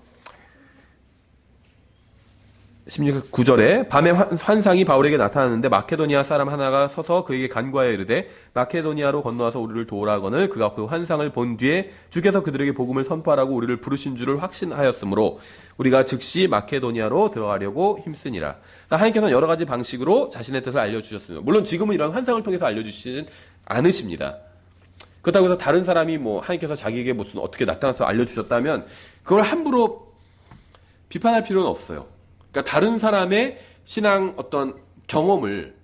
16구절에 밤에 환상이 바울에게 나타났는데 마케도니아 사람 하나가 서서 그에게 간구하여 이르되 마케도니아로 건너와서 우리를 도우라거늘 그가 그 환상을 본 뒤에 주께서 그들에게 복음을 선포하라고 우리를 부르신 줄을 확신하였으므로 우리가 즉시 마케도니아로 들어가려고 힘쓰니라. 하나님께서는 여러 가지 방식으로 자신의 뜻을 알려주셨습니다. 물론 지금은 이런 환상을 통해서 알려주시진 않으십니다. 그렇다고 해서 다른 사람이 하나님께서 자기에게 무슨 어떻게 나타나서 알려주셨다면 그걸 함부로 비판할 필요는 없어요. 그러니까 다른 사람의 신앙 어떤 경험을,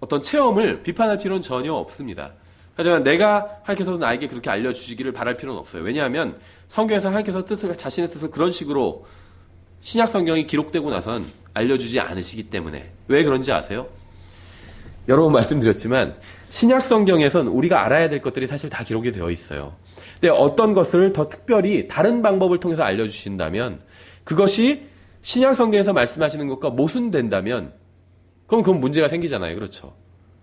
어떤 체험을 비판할 필요는 전혀 없습니다. 하지만 내가 하나님께서 나에게 그렇게 알려주시기를 바랄 필요는 없어요. 왜냐하면 성경에서 하나님께서 자신의 뜻을 그런 식으로 신약 성경이 기록되고 나선 알려주지 않으시기 때문에. 왜 그런지 아세요? 여러 번 말씀드렸지만 신약 성경에선 우리가 알아야 될 것들이 사실 다 기록이 되어 있어요. 근데 어떤 것을 더 특별히 다른 방법을 통해서 알려주신다면 그것이 신약 성경에서 말씀하시는 것과 모순된다면 그럼 그건 문제가 생기잖아요. 그렇죠?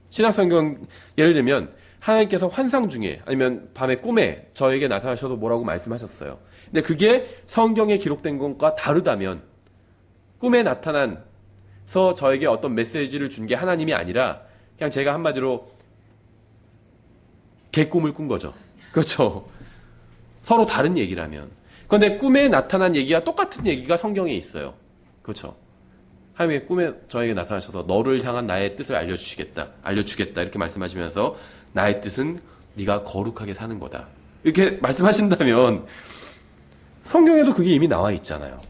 신약 성경 예를 들면 하나님께서 환상 중에 아니면 밤에 꿈에 저에게 나타나셔도 뭐라고 말씀하셨어요. 근데 그게 성경에 기록된 것과 다르다면 꿈에 나타나서 저에게 어떤 메시지를 준 게 하나님이 아니라 그냥 제가 한마디로 개꿈을 꾼 거죠. 그렇죠? 서로 다른 얘기라면. 그런데 꿈에 나타난 얘기와 똑같은 얘기가 성경에 있어요. 그렇죠? 하나님의 꿈에 저에게 나타나셔서 너를 향한 나의 뜻을 알려주겠다 이렇게 말씀하시면서 나의 뜻은 네가 거룩하게 사는 거다 이렇게 말씀하신다면 성경에도 그게 이미 나와 있잖아요.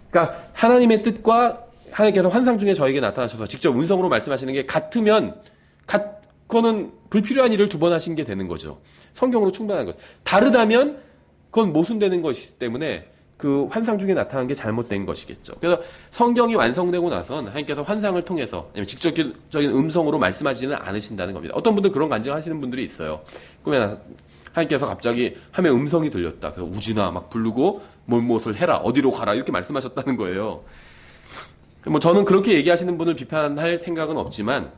그러니까 하나님의 뜻과 하나님께서 환상 중에 저에게 나타나셔서 직접 음성으로 말씀하시는 게 같으면 그거는 불필요한 일을 두 번 하신 게 되는 거죠. 성경으로 충분한 것. 다르다면 그건 모순되는 것이기 때문에 그 환상 중에 나타난 게 잘못된 것이겠죠. 그래서 성경이 완성되고 나선 하나님께서 환상을 통해서 아니면 직접적인 음성으로 말씀하지는 않으신다는 겁니다. 어떤 분들 그런 간증하시는 분들이 있어요. 꿈에 하나님께서 갑자기 하면 음성이 들렸다. 그래서 우진아 막 부르고 무엇을 해라 어디로 가라 이렇게 말씀하셨다는 거예요. 뭐 저는 그렇게 얘기하시는 분을 비판할 생각은 없지만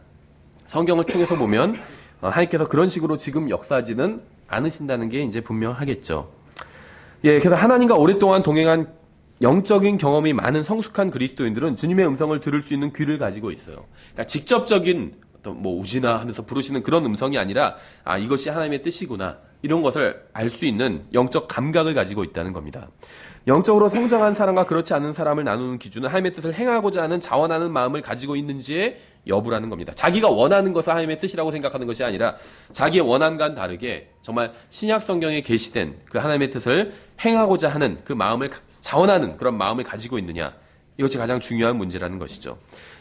성경을 통해서 보면 하나님께서 그런 식으로 지금 역사하지는 않으신다는 게 이제 분명하겠죠. 예, 그래서 하나님과 오랫동안 동행한 영적인 경험이 많은 성숙한 그리스도인들은 주님의 음성을 들을 수 있는 귀를 가지고 있어요. 그러니까 직접적인 어떤 뭐 우지나 하면서 부르시는 그런 음성이 아니라 이것이 하나님의 뜻이구나 이런 것을 알 수 있는 영적 감각을 가지고 있다는 겁니다. 영적으로 성장한 사람과 그렇지 않은 사람을 나누는 기준은 하나님의 뜻을 행하고자 하는 자원하는 마음을 가지고 있는지의 여부라는 겁니다. 자기가 원하는 것을 하나님의 뜻이라고 생각하는 것이 아니라 자기의 원함과는 다르게 정말 신약 성경에 계시된 그 하나님의 뜻을 행하고자 하는 그 마음을 자원하는 그런 마음을 가지고 있느냐 이것이 가장 중요한 문제라는 것이죠.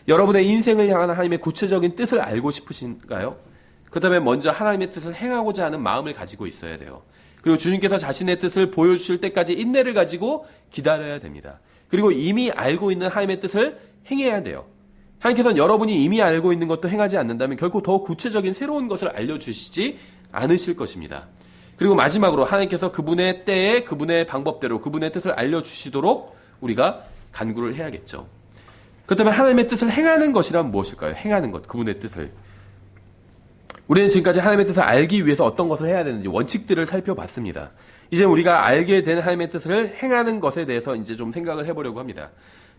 여러분의 인생을 향한 하나님의 구체적인 뜻을 알고 싶으신가요? 그다음에 먼저 하나님의 뜻을 행하고자 하는 마음을 가지고 있어야 돼요. 그리고 주님께서 자신의 뜻을 보여주실 때까지 인내를 가지고 기다려야 됩니다. 그리고 이미 알고 있는 하나님의 뜻을 행해야 돼요. 하나님께서는 여러분이 이미 알고 있는 것도 행하지 않는다면 결코 더 구체적인 새로운 것을 알려주시지 않으실 것입니다. 그리고 마지막으로 하나님께서 그분의 때에 그분의 방법대로 그분의 뜻을 알려주시도록 우리가 간구를 해야겠죠. 그렇다면 하나님의 뜻을 행하는 것이란 무엇일까요? 행하는 것, 그분의 뜻을. 우리는 지금까지 하나님의 뜻을 알기 위해서 어떤 것을 해야 되는지 원칙들을 살펴봤습니다. 이제 우리가 알게 된 하나님의 뜻을 행하는 것에 대해서 이제 좀 생각을 해보려고 합니다.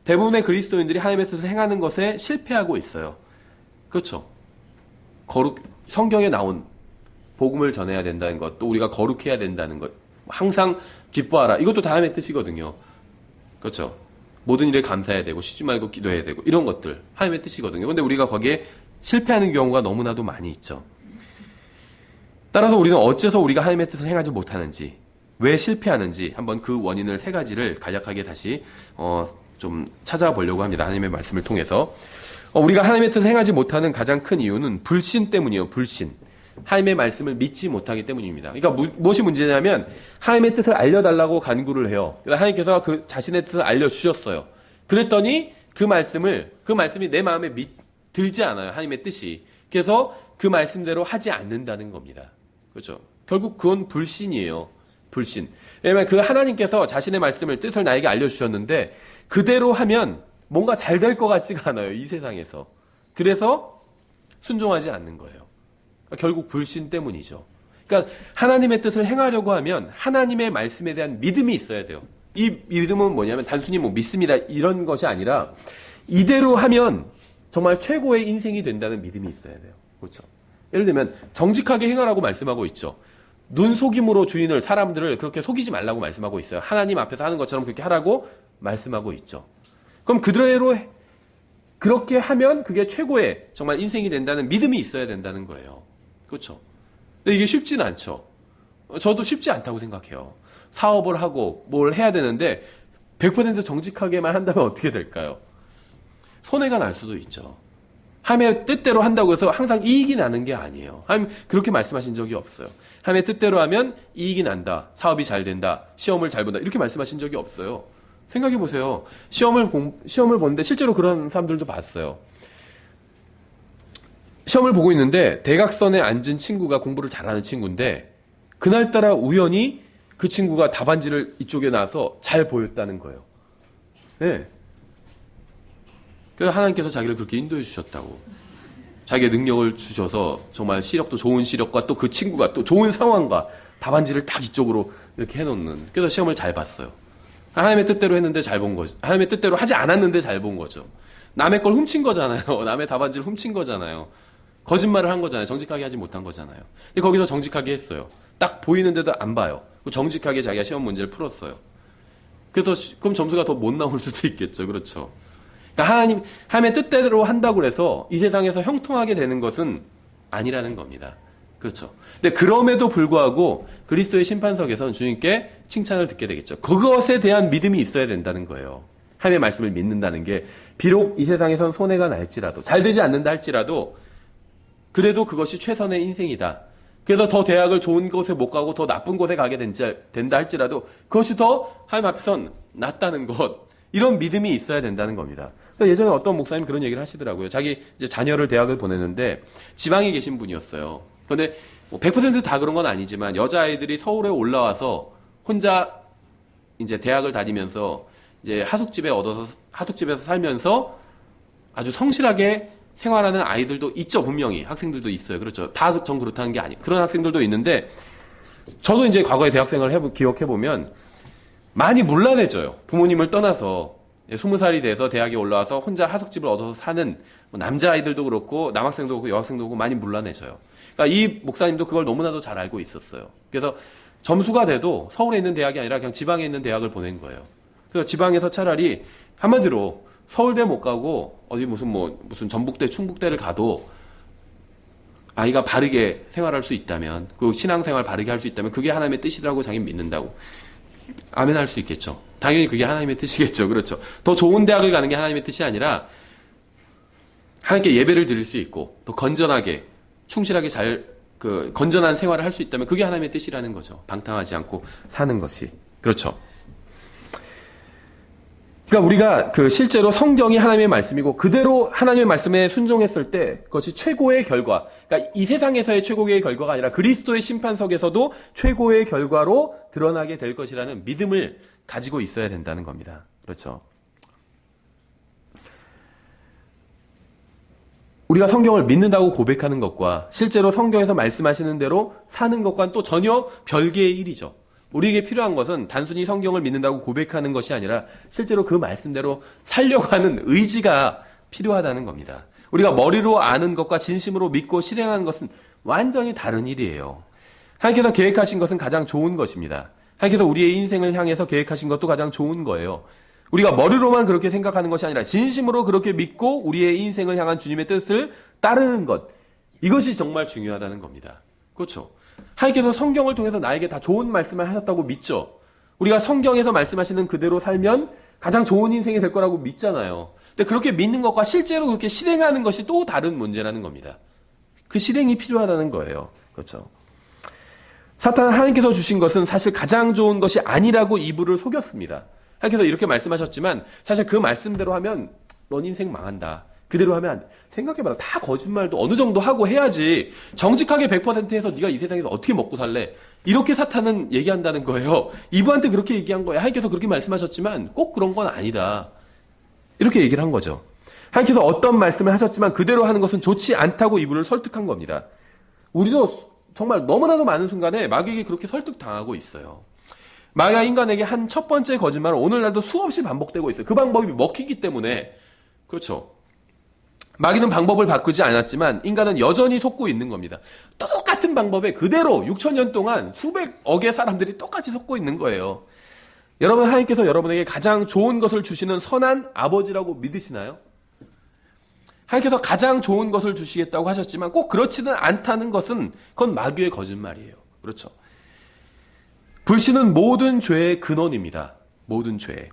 대부분의 그리스도인들이 하나님의 뜻을 행하는 것에 실패하고 있어요. 그렇죠? 성경에 나온 복음을 전해야 된다는 것, 또 우리가 거룩해야 된다는 것, 항상 기뻐하라. 이것도 다 하나님의 뜻이거든요. 그렇죠? 모든 일에 감사해야 되고 쉬지 말고 기도해야 되고 이런 것들 하나님의 뜻이거든요. 그런데 우리가 거기에 실패하는 경우가 너무나도 많이 있죠. 따라서 우리는 어째서 우리가 하나님의 뜻을 행하지 못하는지, 왜 실패하는지 한번 그 원인을 세 가지를 간략하게 다시 좀 찾아보려고 합니다. 하나님의 말씀을 통해서. 우리가 하나님의 뜻을 행하지 못하는 가장 큰 이유는 불신 때문이에요. 불신. 하나님의 말씀을 믿지 못하기 때문입니다. 그러니까 무엇이 문제냐면 하나님의 뜻을 알려달라고 간구를 해요. 하나님께서 그 자신의 뜻을 알려주셨어요. 그랬더니 그 말씀이 내 마음에 들지 않아요. 하나님의 뜻이. 그래서 그 말씀대로 하지 않는다는 겁니다. 그렇죠? 결국 그건 불신이에요. 불신. 왜냐하면 그 하나님께서 자신의 말씀을 뜻을 나에게 알려주셨는데 그대로 하면 뭔가 잘 될 것 같지가 않아요. 이 세상에서. 그래서 순종하지 않는 거예요. 결국 불신 때문이죠. 그러니까 하나님의 뜻을 행하려고 하면 하나님의 말씀에 대한 믿음이 있어야 돼요. 이 믿음은 뭐냐면 단순히 믿습니다 이런 것이 아니라 이대로 하면 정말 최고의 인생이 된다는 믿음이 있어야 돼요. 그렇죠? 예를 들면 정직하게 행하라고 말씀하고 있죠. 눈속임으로 사람들을 그렇게 속이지 말라고 말씀하고 있어요. 하나님 앞에서 하는 것처럼 그렇게 하라고 말씀하고 있죠. 그럼 그대로 그렇게 하면 그게 최고의 정말 인생이 된다는 믿음이 있어야 된다는 거예요. 그렇죠? 근데 이게 쉽진 않죠. 저도 쉽지 않다고 생각해요. 사업을 하고 뭘 해야 되는데 100% 정직하게만 한다면 어떻게 될까요? 손해가 날 수도 있죠. 하나님의 뜻대로 한다고 해서 항상 이익이 나는 게 아니에요. 하나님 그렇게 말씀하신 적이 없어요. 하나님의 뜻대로 하면 이익이 난다. 사업이 잘 된다. 시험을 잘 본다. 이렇게 말씀하신 적이 없어요. 생각해 보세요. 시험을 보는데 실제로 그런 사람들도 봤어요. 시험을 보고 있는데 대각선에 앉은 친구가 공부를 잘하는 친구인데 그날따라 우연히 그 친구가 답안지를 이쪽에 놔서 잘 보였다는 거예요. 네. 그래서 하나님께서 자기를 그렇게 인도해 주셨다고. 자기의 능력을 주셔서 정말 시력도 좋은 시력과 또 그 친구가 또 좋은 상황과 답안지를 딱 이쪽으로 이렇게 해놓는. 그래서 시험을 잘 봤어요. 하나님의 뜻대로 했는데 잘 본 거죠. 하나님의 뜻대로 하지 않았는데 잘 본 거죠. 남의 걸 훔친 거잖아요. 남의 답안지를 훔친 거잖아요. 거짓말을 한 거잖아요. 정직하게 하지 못한 거잖아요. 근데 거기서 정직하게 했어요. 딱 보이는데도 안 봐요. 정직하게 자기가 시험 문제를 풀었어요. 그래서 그럼 점수가 더 못 나올 수도 있겠죠. 그렇죠. 그러니까 하나님의 뜻대로 한다고 해서 이 세상에서 형통하게 되는 것은 아니라는 겁니다. 그렇죠. 근데 그럼에도 불구하고 그리스도의 심판석에서는 주님께 칭찬을 듣게 되겠죠. 그것에 대한 믿음이 있어야 된다는 거예요. 하나님의 말씀을 믿는다는 게 비록 이 세상에선 손해가 날지라도 잘 되지 않는다 할지라도 그래도 그것이 최선의 인생이다. 그래서 더 대학을 좋은 곳에 못 가고 더 나쁜 곳에 가게 된다 할지라도 그것이 더 하나님 앞에선 낫다는 것. 이런 믿음이 있어야 된다는 겁니다. 예전에 어떤 목사님 그런 얘기를 하시더라고요. 자기 이제 자녀를 대학을 보냈는데 지방에 계신 분이었어요. 그런데 100%다 그런 건 아니지만 여자아이들이 서울에 올라와서 혼자 이제 대학을 다니면서 이제 하숙집에서 살면서 아주 성실하게 생활하는 아이들도 있죠. 분명히 학생들도 있어요. 그렇죠. 다 전 그렇다는 게 아니에요. 그런 학생들도 있는데 저도 이제 과거에 대학생활을 기억해 보면 많이 문란해져요. 부모님을 떠나서 20살이 돼서 대학에 올라와서 혼자 하숙집을 얻어서 사는 남자아이들도 그렇고 남학생도 그렇고 여학생도 그렇고 많이 문란해져요. 그러니까 이 목사님도 그걸 너무나도 잘 알고 있었어요. 그래서 점수가 돼도 서울에 있는 대학이 아니라 그냥 지방에 있는 대학을 보낸 거예요. 그래서 지방에서 차라리 한마디로 서울대 못 가고 어디 무슨 전북대, 충북대를 가도 아이가 바르게 생활할 수 있다면, 그 신앙생활 바르게 할 수 있다면 그게 하나님의 뜻이라고 자기는 믿는다고. 아멘 할 수 있겠죠. 당연히 그게 하나님의 뜻이겠죠. 그렇죠. 더 좋은 대학을 가는 게 하나님의 뜻이 아니라 하나님께 예배를 드릴 수 있고 더 건전하게 충실하게 건전한 생활을 할 수 있다면 그게 하나님의 뜻이라는 거죠. 방탕하지 않고 사는 것이. 그렇죠. 그러니까 우리가 실제로 성경이 하나님의 말씀이고 그대로 하나님의 말씀에 순종했을 때 그것이 최고의 결과, 그러니까 이 세상에서의 최고의 결과가 아니라 그리스도의 심판석에서도 최고의 결과로 드러나게 될 것이라는 믿음을 가지고 있어야 된다는 겁니다. 그렇죠. 우리가 성경을 믿는다고 고백하는 것과 실제로 성경에서 말씀하시는 대로 사는 것과는 또 전혀 별개의 일이죠. 우리에게 필요한 것은 단순히 성경을 믿는다고 고백하는 것이 아니라 실제로 그 말씀대로 살려고 하는 의지가 필요하다는 겁니다. 우리가 머리로 아는 것과 진심으로 믿고 실행하는 것은 완전히 다른 일이에요. 하나님께서 계획하신 것은 가장 좋은 것입니다. 하나님께서 우리의 인생을 향해서 계획하신 것도 가장 좋은 거예요. 우리가 머리로만 그렇게 생각하는 것이 아니라 진심으로 그렇게 믿고 우리의 인생을 향한 주님의 뜻을 따르는 것. 이것이 정말 중요하다는 겁니다. 그렇죠. 하나님께서 성경을 통해서 나에게 다 좋은 말씀을 하셨다고 믿죠. 우리가 성경에서 말씀하시는 그대로 살면 가장 좋은 인생이 될 거라고 믿잖아요. 근데 그렇게 믿는 것과 실제로 그렇게 실행하는 것이 또 다른 문제라는 겁니다. 그 실행이 필요하다는 거예요. 그렇죠. 사탄은 하나님께서 주신 것은 사실 가장 좋은 것이 아니라고 이불을 속였습니다. 하나님께서 이렇게 말씀하셨지만 사실 그 말씀대로 하면 넌 인생 망한다. 그대로 하면 안 돼. 생각해봐라. 다 거짓말도 어느 정도 하고 해야지. 정직하게 100% 해서 네가 이 세상에서 어떻게 먹고 살래? 이렇게 사탄은 얘기한다는 거예요. 이브한테 그렇게 얘기한 거예요. 하나님께서 그렇게 말씀하셨지만 꼭 그런 건 아니다. 이렇게 얘기를 한 거죠. 하나님께서 어떤 말씀을 하셨지만 그대로 하는 것은 좋지 않다고 이브를 설득한 겁니다. 우리도 정말 너무나도 많은 순간에 마귀에게 그렇게 설득당하고 있어요. 마귀가 인간에게 한 첫 번째 거짓말은 오늘날도 수없이 반복되고 있어요. 그 방법이 먹히기 때문에. 그렇죠. 마귀는 방법을 바꾸지 않았지만 인간은 여전히 속고 있는 겁니다. 똑같은 방법에 그대로 6,000년 동안 수백억의 사람들이 똑같이 속고 있는 거예요. 여러분, 하나님께서 여러분에게 가장 좋은 것을 주시는 선한 아버지라고 믿으시나요? 하나님께서 가장 좋은 것을 주시겠다고 하셨지만 꼭 그렇지는 않다는 것은 그건 마귀의 거짓말이에요. 그렇죠. 불신은 모든 죄의 근원입니다. 모든 죄.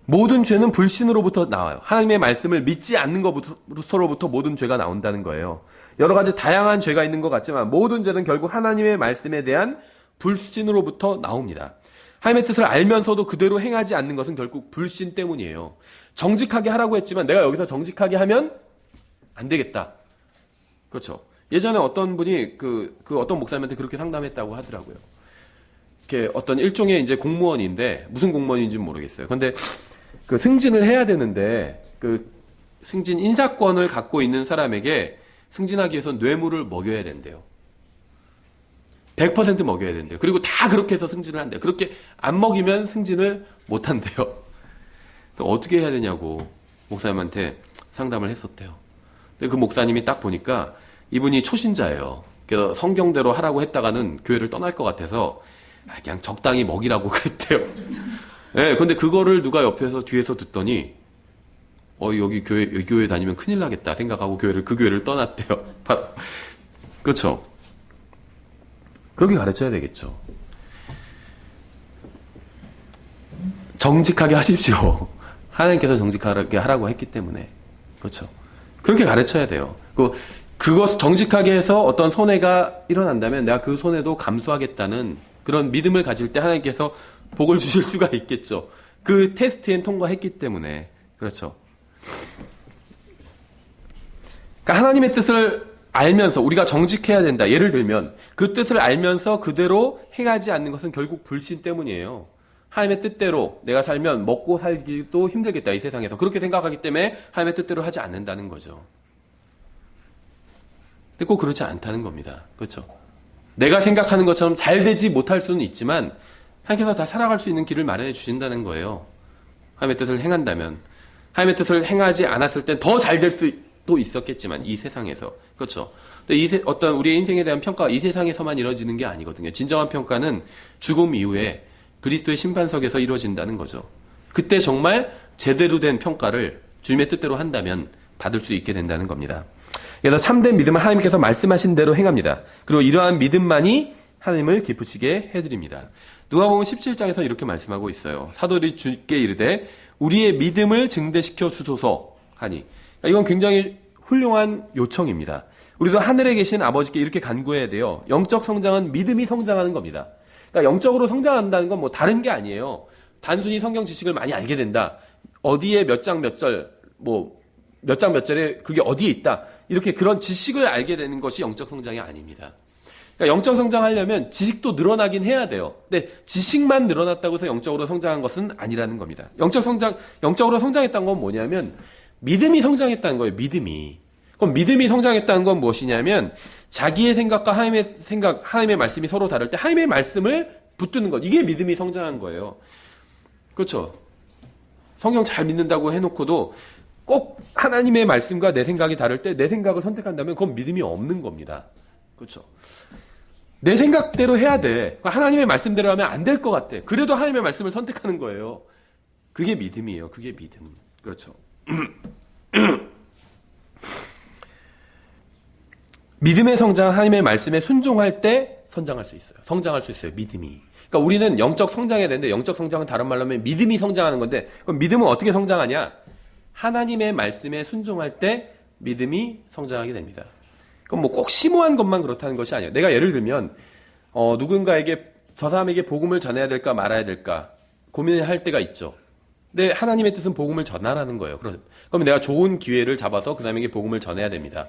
모든 죄는 불신으로부터 나와요. 하나님의 말씀을 믿지 않는 것으로부터 모든 죄가 나온다는 거예요. 여러 가지 다양한 죄가 있는 것 같지만 모든 죄는 결국 하나님의 말씀에 대한 불신으로부터 나옵니다. 하나님의 뜻을 알면서도 그대로 행하지 않는 것은 결국 불신 때문이에요. 정직하게 하라고 했지만 내가 여기서 정직하게 하면 안 되겠다. 그렇죠. 예전에 어떤 분이 그 어떤 목사님한테 그렇게 상담했다고 하더라고요. 이렇게 어떤 일종의 이제 공무원인데 무슨 공무원인지는 모르겠어요. 근데 그 승진을 해야 되는데 그 승진 인사권을 갖고 있는 사람에게 승진하기 위해서 뇌물을 먹여야 된대요. 100% 먹여야 된대요. 그리고 다 그렇게 해서 승진을 한대요. 그렇게 안 먹이면 승진을 못 한대요. 어떻게 해야 되냐고 목사님한테 상담을 했었대요. 근데 그 목사님이 딱 보니까 이분이 초신자예요. 그래서 성경대로 하라고 했다가는 교회를 떠날 것 같아서 그냥 적당히 먹이라고 그랬대요. 네, 근데 그거를 누가 옆에서 뒤에서 듣더니 여기 교회 다니면 큰일 나겠다 생각하고 그 교회를 떠났대요. 그렇죠. 그렇게 가르쳐야 되겠죠. 정직하게 하십시오. 하나님께서 정직하게 하라고 했기 때문에. 그렇죠. 그렇게 가르쳐야 돼요. 그것 정직하게 해서 어떤 손해가 일어난다면 내가 그 손해도 감수하겠다는 그런 믿음을 가질 때 하나님께서 복을 주실 수가 있겠죠. 그 테스트엔 통과했기 때문에. 그렇죠. 그러니까 하나님의 뜻을 알면서 우리가 정직해야 된다. 예를 들면 그 뜻을 알면서 그대로 행하지 않는 것은 결국 불신 때문이에요. 하나님의 뜻대로 내가 살면 먹고 살기도 힘들겠다. 이 세상에서. 그렇게 생각하기 때문에 하나님의 뜻대로 하지 않는다는 거죠. 근데 꼭 그렇지 않다는 겁니다. 그렇죠? 내가 생각하는 것처럼 잘 되지 못할 수는 있지만 하나님께서 다 살아갈 수 있는 길을 마련해 주신다는 거예요. 하나님의 뜻을 행한다면. 하나님의 뜻을 행하지 않았을 땐 더 잘 될 수도 있었겠지만 이 세상에서. 그렇죠? 근데 어떤 우리의 인생에 대한 평가가 이 세상에서만 이루어지는 게 아니거든요. 진정한 평가는 죽음 이후에 그리스도의 심판석에서 이루어진다는 거죠. 그때 정말 제대로 된 평가를 주님의 뜻대로 한다면 받을 수 있게 된다는 겁니다. 그래서 참된 믿음은 하나님께서 말씀하신 대로 행합니다. 그리고 이러한 믿음만이 하나님을 기쁘시게 해드립니다. 누가복음 17장에서 이렇게 말씀하고 있어요. 사도들이 주께 이르되 우리의 믿음을 증대시켜 주소서 하니. 이건 굉장히 훌륭한 요청입니다. 우리도 하늘에 계신 아버지께 이렇게 간구해야 돼요. 영적 성장은 믿음이 성장하는 겁니다. 그러니까 영적으로 성장한다는 건 뭐 다른 게 아니에요. 단순히 성경 지식을 많이 알게 된다. 어디에 몇 장 몇 절, 몇 장 몇 절에 그게 어디에 있다. 이렇게 그런 지식을 알게 되는 것이 영적 성장이 아닙니다. 그러니까 영적 성장하려면 지식도 늘어나긴 해야 돼요. 근데 지식만 늘어났다고 해서 영적으로 성장한 것은 아니라는 겁니다. 영적으로 성장했다는 건 뭐냐면 믿음이 성장했다는 거예요. 믿음이. 그럼 믿음이 성장했다는 건 무엇이냐면 자기의 생각과 하나님의 말씀이 서로 다를 때 하나님의 말씀을 붙드는 것. 이게 믿음이 성장한 거예요. 그렇죠? 성경 잘 믿는다고 해놓고도 꼭 하나님의 말씀과 내 생각이 다를 때 내 생각을 선택한다면 그건 믿음이 없는 겁니다. 그렇죠? 내 생각대로 해야 돼. 하나님의 말씀대로 하면 안 될 것 같아. 그래도 하나님의 말씀을 선택하는 거예요. 그게 믿음이에요. 그게 믿음. 그렇죠? 믿음의 성장은 하나님의 말씀에 순종할 때 성장할 수 있어요. 믿음이. 그러니까 우리는 영적 성장해야 되는데 영적 성장은 다른 말로 하면 믿음이 성장하는 건데 그럼 믿음은 어떻게 성장하냐? 하나님의 말씀에 순종할 때 믿음이 성장하게 됩니다. 그럼 뭐 꼭 심오한 것만 그렇다는 것이 아니에요. 내가 예를 들면 누군가에게 저 사람에게 복음을 전해야 될까 말아야 될까 고민을 할 때가 있죠. 근데 하나님의 뜻은 복음을 전하라는 거예요. 그럼 내가 좋은 기회를 잡아서 그 사람에게 복음을 전해야 됩니다.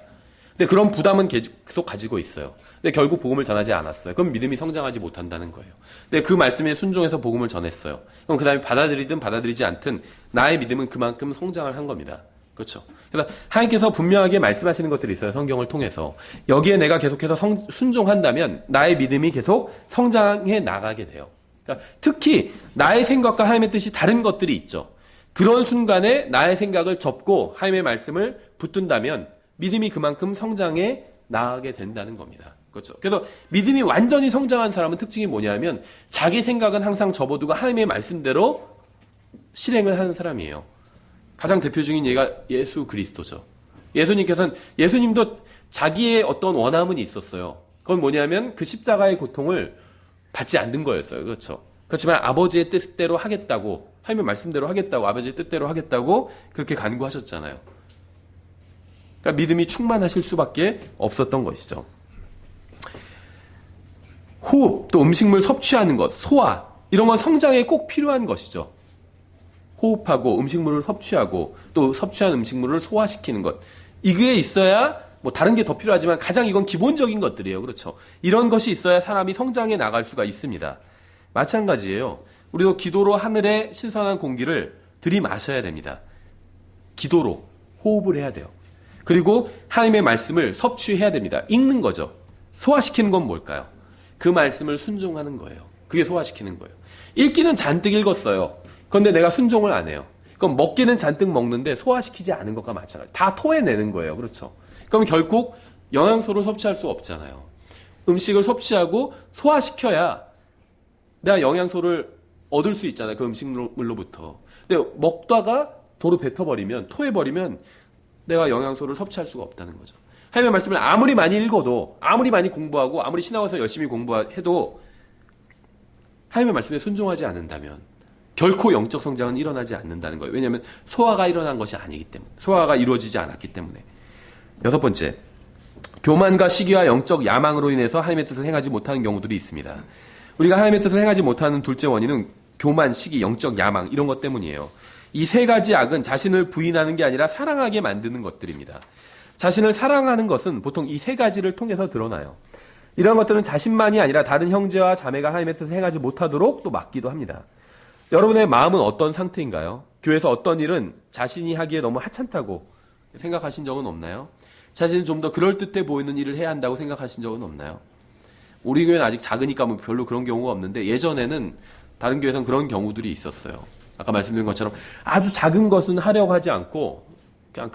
근데 그런 부담은 계속 가지고 있어요. 근데 결국 복음을 전하지 않았어요. 그럼 믿음이 성장하지 못한다는 거예요. 근데 그 말씀에 순종해서 복음을 전했어요. 그럼 그 사람이 받아들이든 받아들이지 않든 나의 믿음은 그만큼 성장을 한 겁니다. 그렇죠? 그래서 하나님께서 분명하게 말씀하시는 것들이 있어요. 성경을 통해서. 여기에 내가 계속해서 순종한다면 나의 믿음이 계속 성장해 나가게 돼요. 그러니까 특히 나의 생각과 하나님의 뜻이 다른 것들이 있죠. 그런 순간에 나의 생각을 접고 하나님의 말씀을 붙든다면 믿음이 그만큼 성장해 나가게 된다는 겁니다. 그렇죠. 그래서 믿음이 완전히 성장한 사람은 특징이 뭐냐면 자기 생각은 항상 접어두고 하나님의 말씀대로 실행을 하는 사람이에요. 가장 대표적인 예가 예수 그리스도죠. 예수님도 자기의 어떤 원함은 있었어요. 그건 뭐냐면 그 십자가의 고통을 받지 않는 거였어요. 그렇죠. 그렇지만 아버지의 뜻대로 하겠다고 하나님의 말씀대로 하겠다고, 아버지의 뜻대로 하겠다고 그렇게 간구하셨잖아요. 그러니까 믿음이 충만하실 수밖에 없었던 것이죠. 호흡, 또 음식물 섭취하는 것, 소화, 이런 건 성장에 꼭 필요한 것이죠. 호흡하고 음식물을 섭취하고 또 섭취한 음식물을 소화시키는 것. 이게 있어야 뭐 다른 게 더 필요하지만 가장 이건 기본적인 것들이에요. 그렇죠. 이런 것이 있어야 사람이 성장해 나갈 수가 있습니다. 마찬가지예요. 우리도 기도로 하늘의 신선한 공기를 들이마셔야 됩니다. 기도로 호흡을 해야 돼요. 그리고 하나님의 말씀을 섭취해야 됩니다. 읽는 거죠. 소화시키는 건 뭘까요? 그 말씀을 순종하는 거예요. 그게 소화시키는 거예요. 읽기는 잔뜩 읽었어요. 그런데 내가 순종을 안 해요. 그럼 먹기는 잔뜩 먹는데 소화시키지 않은 것과 마찬가지. 다 토해내는 거예요. 그렇죠. 그럼 결국 영양소를 섭취할 수 없잖아요. 음식을 섭취하고 소화시켜야 내가 영양소를 얻을 수 있잖아요. 그 음식물로부터. 근데 먹다가 도로 뱉어버리면, 토해버리면 내가 영양소를 섭취할 수가 없다는 거죠. 하나님의 말씀을 아무리 많이 읽어도, 아무리 많이 공부하고, 아무리 신학원에서 열심히 공부해도 하나님의 말씀에 순종하지 않는다면 결코 영적 성장은 일어나지 않는다는 거예요. 왜냐하면 소화가 일어난 것이 아니기 때문에, 소화가 이루어지지 않았기 때문에. 6번째, 교만과 시기와 영적 야망으로 인해서 하나님의 뜻을 행하지 못하는 경우들이 있습니다. 우리가 하나님의 뜻을 행하지 못하는 둘째 원인은 교만, 시기, 영적 야망 이런 것 때문이에요. 이 세 가지 악은 자신을 부인하는 게 아니라 사랑하게 만드는 것들입니다. 자신을 사랑하는 것은 보통 이 세 가지를 통해서 드러나요. 이런 것들은 자신만이 아니라 다른 형제와 자매가 하나님의 뜻을 행하지 못하도록 또 막기도 합니다. 여러분의 마음은 어떤 상태인가요? 교회에서 어떤 일은 자신이 하기에 너무 하찮다고 생각하신 적은 없나요? 자신은 좀 더 그럴듯해 보이는 일을 해야 한다고 생각하신 적은 없나요? 우리 교회는 아직 작으니까 뭐 별로 그런 경우가 없는데 예전에는 다른 교회에서는 그런 경우들이 있었어요. 아까 말씀드린 것처럼 아주 작은 것은 하려고 하지 않고 그냥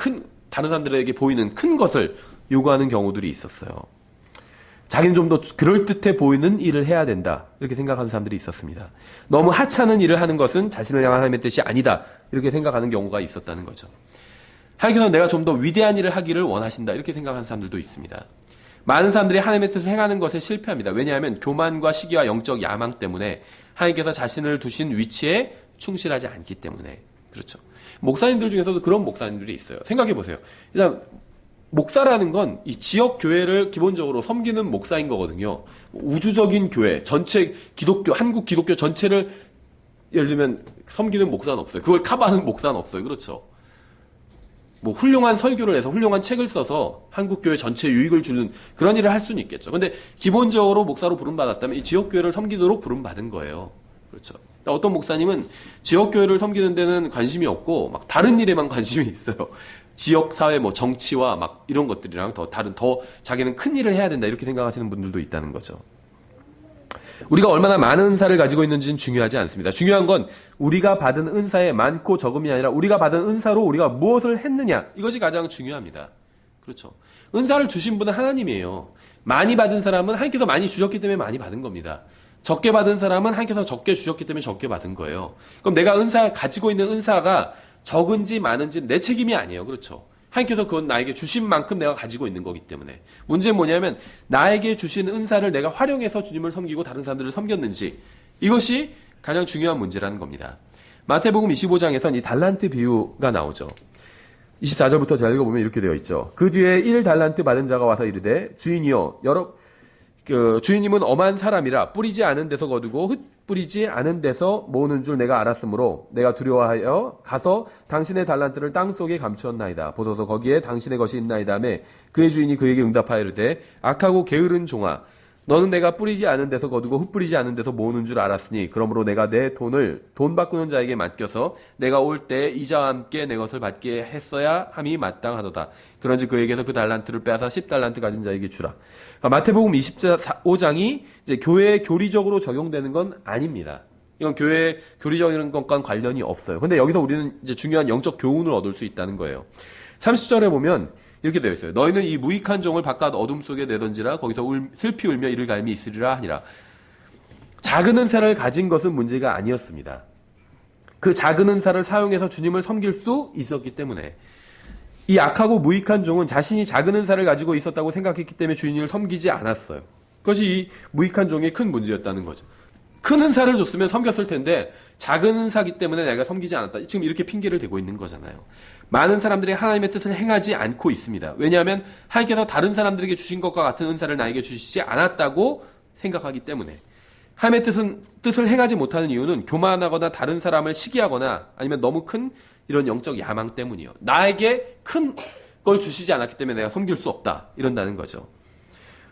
다른 사람들에게 보이는 큰 것을 요구하는 경우들이 있었어요. 자기는 좀 더 그럴듯해 보이는 일을 해야 된다. 이렇게 생각하는 사람들이 있었습니다. 너무 하찮은 일을 하는 것은 자신을 향한 하나님의 뜻이 아니다. 이렇게 생각하는 경우가 있었다는 거죠. 하나님께서는 내가 좀 더 위대한 일을 하기를 원하신다. 이렇게 생각하는 사람들도 있습니다. 많은 사람들이 하나님의 뜻을 행하는 것에 실패합니다. 왜냐하면 교만과 시기와 영적 야망 때문에 하나님께서 자신을 두신 위치에 충실하지 않기 때문에. 그렇죠. 목사님들 중에서도 그런 목사님들이 있어요. 생각해 보세요. 일단 목사라는 건 이 지역 교회를 기본적으로 섬기는 목사인 거거든요. 우주적인 교회, 전체 기독교, 한국 기독교 전체를 예를 들면 섬기는 목사는 없어요. 그걸 커버하는 목사는 없어요. 그렇죠. 뭐 훌륭한 설교를 해서 훌륭한 책을 써서 한국 교회 전체 유익을 주는 그런 일을 할 수는 있겠죠. 근데 기본적으로 목사로 부름받았다면 이 지역 교회를 섬기도록 부름받은 거예요. 그렇죠. 어떤 목사님은 지역 교회를 섬기는 데는 관심이 없고 막 다른 일에만 관심이 있어요. 지역 사회 뭐 정치와 막 이런 것들이랑 더 자기는 큰 일을 해야 된다 이렇게 생각하시는 분들도 있다는 거죠. 우리가 얼마나 많은 은사를 가지고 있는지는 중요하지 않습니다. 중요한 건 우리가 받은 은사의 많고 적음이 아니라 우리가 받은 은사로 우리가 무엇을 했느냐 이것이 가장 중요합니다. 그렇죠. 은사를 주신 분은 하나님이에요. 많이 받은 사람은 하나님께서 많이 주셨기 때문에 많이 받은 겁니다. 적게 받은 사람은 하나님께서 적게 주셨기 때문에 적게 받은 거예요. 그럼 내가 가지고 있는 은사가 적은지 많은지 내 책임이 아니에요. 그렇죠. 하나님께서 그건 나에게 주신 만큼 내가 가지고 있는 거기 때문에. 문제는 뭐냐면 나에게 주신 은사를 내가 활용해서 주님을 섬기고 다른 사람들을 섬겼는지 이것이 가장 중요한 문제라는 겁니다. 마태복음 25장에선 이 달란트 비유가 나오죠. 24절부터 제가 읽어보면 이렇게 되어 있죠. 그 뒤에 1달란트 받은 자가 와서 이르되 주인이여 주인님은 엄한 사람이라 뿌리지 않은 데서 거두고 흩뿌리지 않은 데서 모으는 줄 내가 알았으므로 내가 두려워하여 가서 당신의 달란트를 땅속에 감추었나이다. 보소서 거기에 당신의 것이 있나이다 하며 그의 주인이 그에게 응답하여 이르되 악하고 게으른 종아 너는 내가 뿌리지 않은 데서 거두고 흩뿌리지 않은 데서 모으는 줄 알았으니 그러므로 내가 내 돈을 돈 바꾸는 자에게 맡겨서 내가 올 때 이자와 함께 내 것을 받게 했어야 함이 마땅하도다. 그런지 그에게서 그 달란트를 빼앗아 10달란트 가진 자에게 주라. 마태복음 25장이 이제 교회에 교리적으로 적용되는 건 아닙니다. 이건 교회에 교리적인 것과 관련이 없어요. 근데 여기서 우리는 이제 중요한 영적 교훈을 얻을 수 있다는 거예요. 30절에 보면 이렇게 되어 있어요. 너희는 이 무익한 종을 바깥 어둠 속에 내던지라 거기서 슬피 울며 이를 갈미 있으리라 하니라. 작은 은사를 가진 것은 문제가 아니었습니다. 그 작은 은사를 사용해서 주님을 섬길 수 있었기 때문에 이 악하고 무익한 종은 자신이 작은 은사를 가지고 있었다고 생각했기 때문에 주인을 섬기지 않았어요. 그것이 이 무익한 종의 큰 문제였다는 거죠. 큰 은사를 줬으면 섬겼을 텐데 작은 은사기 때문에 내가 섬기지 않았다. 지금 이렇게 핑계를 대고 있는 거잖아요. 많은 사람들이 하나님의 뜻을 행하지 않고 있습니다. 왜냐하면 하나님께서 다른 사람들에게 주신 것과 같은 은사를 나에게 주시지 않았다고 생각하기 때문에. 하나님의 뜻을 행하지 못하는 이유는 교만하거나 다른 사람을 시기하거나 아니면 너무 큰 이런 영적 야망 때문이요. 나에게 큰 걸 주시지 않았기 때문에 내가 섬길 수 없다. 이런다는 거죠.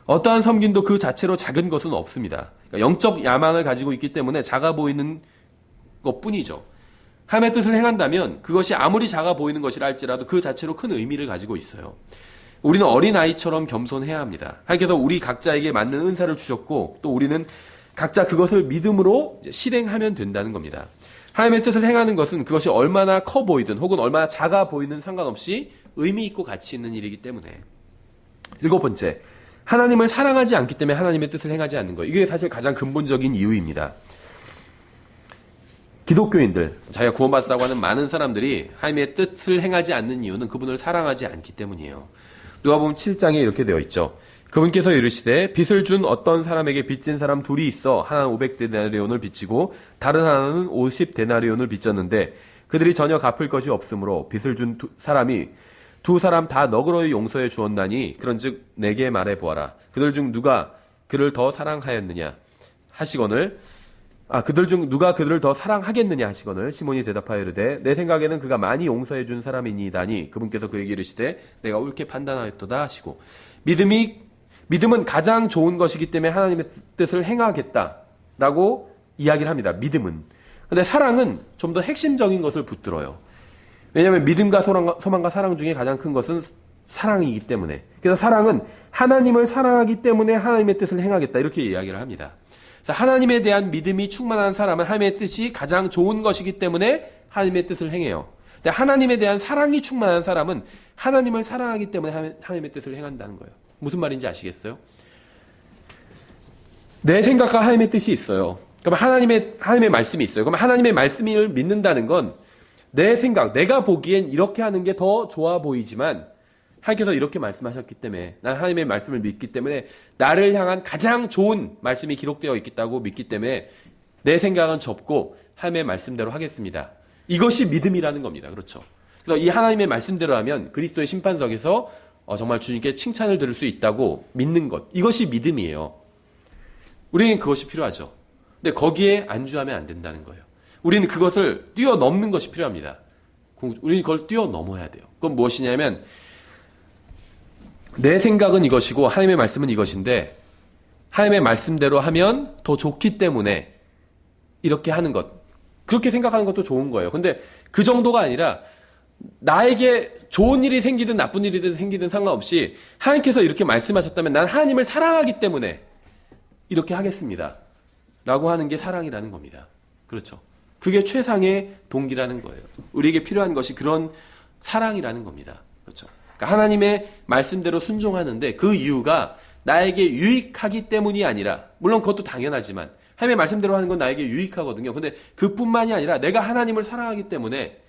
어떠한 섬김도 그 자체로 작은 것은 없습니다. 그러니까 영적 야망을 가지고 있기 때문에 작아 보이는 것뿐이죠. 하나님의 뜻을 행한다면 그것이 아무리 작아 보이는 것이라 할지라도 그 자체로 큰 의미를 가지고 있어요. 우리는 어린아이처럼 겸손해야 합니다. 하나님께서 우리 각자에게 맞는 은사를 주셨고 또 우리는 각자 그것을 믿음으로 실행하면 된다는 겁니다. 하나님의 뜻을 행하는 것은 그것이 얼마나 커 보이든 혹은 얼마나 작아 보이든 상관없이 의미 있고 가치 있는 일이기 때문에. 7번째, 하나님을 사랑하지 않기 때문에 하나님의 뜻을 행하지 않는 것. 이게 사실 가장 근본적인 이유입니다. 기독교인들, 자기가 구원받았다고 하는 많은 사람들이 하나님의 뜻을 행하지 않는 이유는 그분을 사랑하지 않기 때문이에요. 누가복음 7장에 이렇게 되어 있죠. 그분께서 이르시되 빚을 준 어떤 사람에게 빚진 사람 둘이 있어 하나는 500데나리온을 빚지고 다른 하나는 50데나리온을 빚졌는데 그들이 전혀 갚을 것이 없으므로 빚을 준 사람이 두 사람 다 너그러이 용서해 주었나니 그런즉 내게 말해 보아라. 그들 중 누가 그를 더 사랑하였느냐 하시거늘 그들 중 누가 그들을 더 사랑하겠느냐 하시거늘 시몬이 대답하여 이르되 내 생각에는 그가 많이 용서해 준 사람이니이다니 그분께서 그에게 이르시되 내가 옳게 판단하였도다 하시고 믿음은 가장 좋은 것이기 때문에 하나님의 뜻을 행하겠다라고 이야기를 합니다. 믿음은. 근데 사랑은 좀 더 핵심적인 것을 붙들어요. 왜냐하면 믿음과 소망과 사랑 중에 가장 큰 것은 사랑이기 때문에. 그래서 사랑은 하나님을 사랑하기 때문에 하나님의 뜻을 행하겠다 이렇게 이야기를 합니다. 그래서 하나님에 대한 믿음이 충만한 사람은 하나님의 뜻이 가장 좋은 것이기 때문에 하나님의 뜻을 행해요. 근데 하나님에 대한 사랑이 충만한 사람은 하나님을 사랑하기 때문에 하나님의 뜻을 행한다는 거예요. 무슨 말인지 아시겠어요? 내 생각과 하나님의 뜻이 있어요. 그럼 하나님의 말씀이 있어요. 그럼 하나님의 말씀을 믿는다는 건 내 생각, 내가 보기엔 이렇게 하는 게 더 좋아 보이지만 하나님께서 이렇게 말씀하셨기 때문에 난 하나님의 말씀을 믿기 때문에 나를 향한 가장 좋은 말씀이 기록되어 있겠다고 믿기 때문에 내 생각은 접고 하나님의 말씀대로 하겠습니다. 이것이 믿음이라는 겁니다. 그렇죠? 그래서 이 하나님의 말씀대로 하면 그리스도의 심판석에서 정말 주님께 칭찬을 들을 수 있다고 믿는 것. 이것이 믿음이에요. 우리에겐 그것이 필요하죠. 근데 거기에 안주하면 안 된다는 거예요. 우리는 그것을 뛰어넘는 것이 필요합니다. 우리는 그걸 뛰어넘어야 돼요. 그건 무엇이냐면 내 생각은 이것이고 하나님의 말씀은 이것인데 하나님의 말씀대로 하면 더 좋기 때문에 이렇게 하는 것. 그렇게 생각하는 것도 좋은 거예요. 근데 그 정도가 아니라 나에게 좋은 일이 생기든 나쁜 일이든 생기든 상관없이 하나님께서 이렇게 말씀하셨다면 난 하나님을 사랑하기 때문에 이렇게 하겠습니다. 라고 하는 게 사랑이라는 겁니다. 그렇죠. 그게 최상의 동기라는 거예요. 우리에게 필요한 것이 그런 사랑이라는 겁니다. 그렇죠. 그러니까 하나님의 말씀대로 순종하는데 그 이유가 나에게 유익하기 때문이 아니라 물론 그것도 당연하지만 하나님의 말씀대로 하는 건 나에게 유익하거든요. 근데 그뿐만이 아니라 내가 하나님을 사랑하기 때문에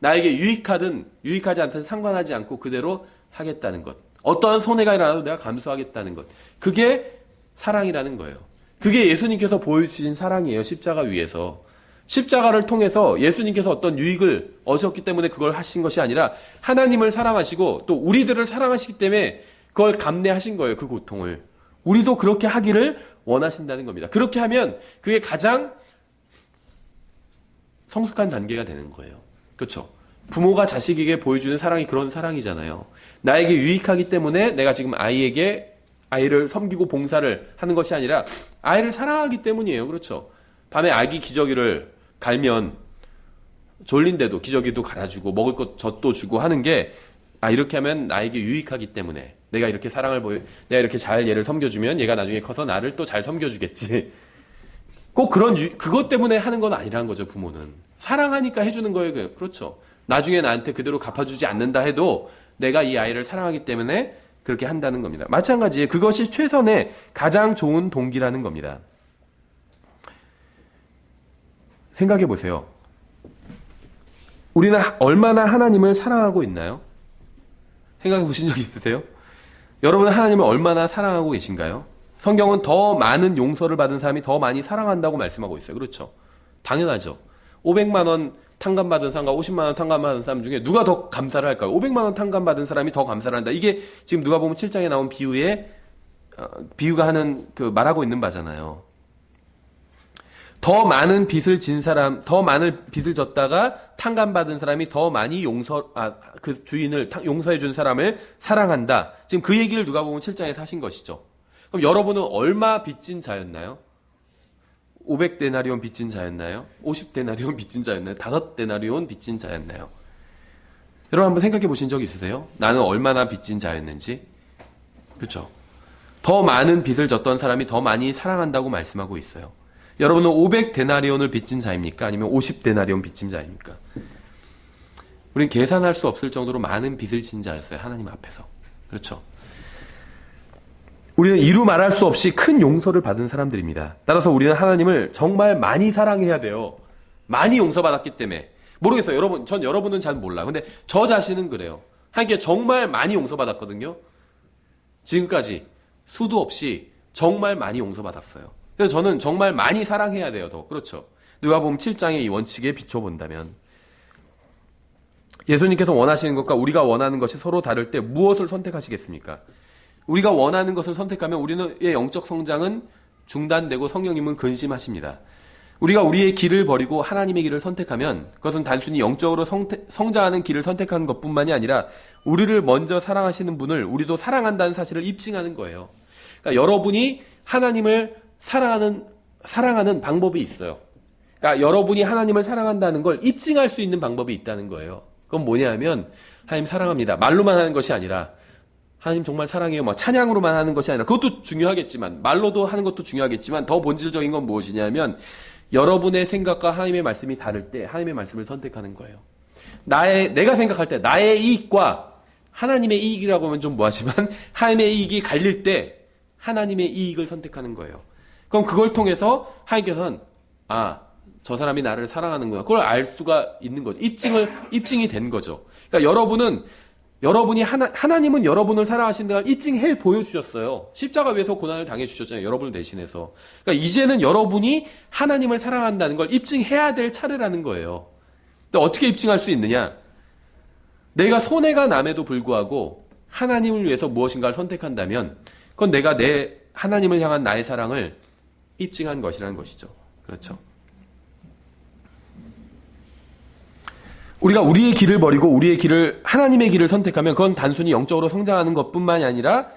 나에게 유익하든 유익하지 않든 상관하지 않고 그대로 하겠다는 것. 어떠한 손해가 일어나도 내가 감수하겠다는 것. 그게 사랑이라는 거예요. 그게 예수님께서 보여주신 사랑이에요. 십자가 위에서. 십자가를 통해서 예수님께서 어떤 유익을 얻으셨기 때문에 그걸 하신 것이 아니라 하나님을 사랑하시고 또 우리들을 사랑하시기 때문에 그걸 감내하신 거예요. 그 고통을. 우리도 그렇게 하기를 원하신다는 겁니다. 그렇게 하면 그게 가장 성숙한 단계가 되는 거예요. 그렇죠? 부모가 자식에게 보여주는 사랑이 그런 사랑이잖아요. 나에게 유익하기 때문에 내가 지금 아이를 섬기고 봉사를 하는 것이 아니라 아이를 사랑하기 때문이에요. 그렇죠? 밤에 아기 기저귀를 갈면 졸린데도 기저귀도 갈아주고 먹을 것 젖도 주고 하는 게 이렇게 하면 나에게 유익하기 때문에 내가 이렇게 내가 이렇게 잘 얘를 섬겨주면 얘가 나중에 커서 나를 또 잘 섬겨주겠지. 꼭 그것 때문에 하는 건 아니라는 거죠. 부모는 사랑하니까 해주는 거예요. 그렇죠. 나중에 나한테 그대로 갚아주지 않는다 해도 내가 이 아이를 사랑하기 때문에 그렇게 한다는 겁니다. 마찬가지에 그것이 최선의 가장 좋은 동기라는 겁니다. 생각해 보세요. 우리는 얼마나 하나님을 사랑하고 있나요? 생각해 보신 적 있으세요? 여러분은 하나님을 얼마나 사랑하고 계신가요? 성경은 더 많은 용서를 받은 사람이 더 많이 사랑한다고 말씀하고 있어요. 그렇죠? 당연하죠. 500만 원 탕감받은 사람과 50만 원 탕감받은 사람 중에 누가 더 감사를 할까요? 500만 원 탕감받은 사람이 더 감사를 한다. 이게 지금 누가 보면 7장에 나온 비유가 하는 말하고 있는 바잖아요. 더 많은 빚을 진 사람, 더 많은 빚을 졌다가 탕감받은 사람이 더 많이 그 주인을 용서해 준 사람을 사랑한다. 지금 그 얘기를 누가 보면 7장에서 하신 것이죠. 그럼 여러분은 얼마 빚진 자였나요? 500데나리온 빚진 자였나요? 50데나리온 빚진 자였나요? 5데나리온 빚진 자였나요? 여러분 한번 생각해 보신 적 있으세요? 나는 얼마나 빚진 자였는지? 그렇죠? 더 많은 빚을 졌던 사람이 더 많이 사랑한다고 말씀하고 있어요. 여러분은 500데나리온을 빚진 자입니까? 아니면 50데나리온 빚진 자입니까? 우린 계산할 수 없을 정도로 많은 빚을 진 자였어요. 하나님 앞에서. 그렇죠? 우리는 이루 말할 수 없이 큰 용서를 받은 사람들입니다. 따라서 우리는 하나님을 정말 많이 사랑해야 돼요. 많이 용서받았기 때문에. 모르겠어요. 여러분, 전 여러분은 잘 몰라요. 근데 저 자신은 그래요. 하나님께 정말 많이 용서받았거든요. 지금까지 수도 없이 정말 많이 용서받았어요. 그래서 저는 정말 많이 사랑해야 돼요. 더. 그렇죠. 누가복음 7장의 이 원칙에 비춰본다면 예수님께서 원하시는 것과 우리가 원하는 것이 서로 다를 때 무엇을 선택하시겠습니까? 우리가 원하는 것을 선택하면 우리의 영적 성장은 중단되고 성령님은 근심하십니다. 우리가 우리의 길을 버리고 하나님의 길을 선택하면 그것은 단순히 영적으로 성장하는 길을 선택하는 것뿐만이 아니라 우리를 먼저 사랑하시는 분을 우리도 사랑한다는 사실을 입증하는 거예요. 그러니까 여러분이 하나님을 사랑하는 방법이 있어요. 그러니까 여러분이 하나님을 사랑한다는 걸 입증할 수 있는 방법이 있다는 거예요. 그건 뭐냐면 하나님 사랑합니다. 말로만 하는 것이 아니라 하나님 정말 사랑해요. 막 찬양으로만 하는 것이 아니라 그것도 중요하겠지만 말로도 하는 것도 중요하겠지만 더 본질적인 건 무엇이냐면 여러분의 생각과 하나님의 말씀이 다를 때 하나님의 말씀을 선택하는 거예요. 내가 생각할 때 나의 이익과 하나님의 이익이라고 하면 좀 뭐하지만 하나님의 이익이 갈릴 때 하나님의 이익을 선택하는 거예요. 그럼 그걸 통해서 하나님께서는 저 사람이 나를 사랑하는구나. 그걸 알 수가 있는 거죠. 입증이 된 거죠. 그러니까 하나님은 여러분을 사랑하신다는 걸 입증해 보여주셨어요. 십자가 위에서 고난을 당해주셨잖아요. 여러분을 대신해서. 그러니까 이제는 여러분이 하나님을 사랑한다는 걸 입증해야 될 차례라는 거예요. 근데 어떻게 입증할 수 있느냐? 내가 손해가 남에도 불구하고 하나님을 위해서 무엇인가를 선택한다면 그건 내가 내 하나님을 향한 나의 사랑을 입증한 것이라는 것이죠. 그렇죠? 우리가 우리의 길을 버리고 하나님의 길을 선택하면 그건 단순히 영적으로 성장하는 것뿐만이 아니라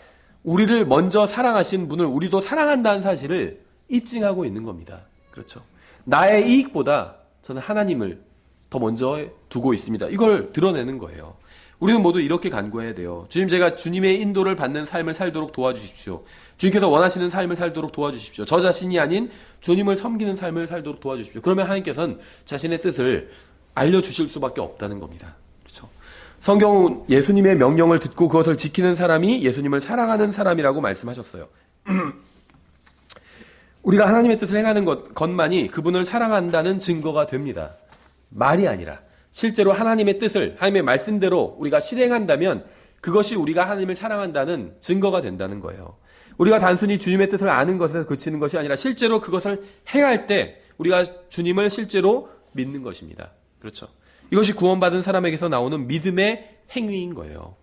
우리를 먼저 사랑하신 분을 우리도 사랑한다는 사실을 입증하고 있는 겁니다. 그렇죠. 나의 이익보다 저는 하나님을 더 먼저 두고 있습니다. 이걸 드러내는 거예요. 우리는 모두 이렇게 간구해야 돼요. 주님, 제가 주님의 인도를 받는 삶을 살도록 도와주십시오. 주님께서 원하시는 삶을 살도록 도와주십시오. 저 자신이 아닌 주님을 섬기는 삶을 살도록 도와주십시오. 그러면 하나님께서는 자신의 뜻을 알려주실 수밖에 없다는 겁니다. 그렇죠? 성경은 예수님의 명령을 듣고 그것을 지키는 사람이 예수님을 사랑하는 사람이라고 말씀하셨어요. 우리가 하나님의 뜻을 행하는 것만이 그분을 사랑한다는 증거가 됩니다. 말이 아니라 실제로 하나님의 뜻을 하나님의 말씀대로 우리가 실행한다면 그것이 우리가 하나님을 사랑한다는 증거가 된다는 거예요. 우리가 단순히 주님의 뜻을 아는 것에서 그치는 것이 아니라 실제로 그것을 행할 때 우리가 주님을 실제로 믿는 것입니다. 그렇죠. 이것이 구원받은 사람에게서 나오는 믿음의 행위인 거예요.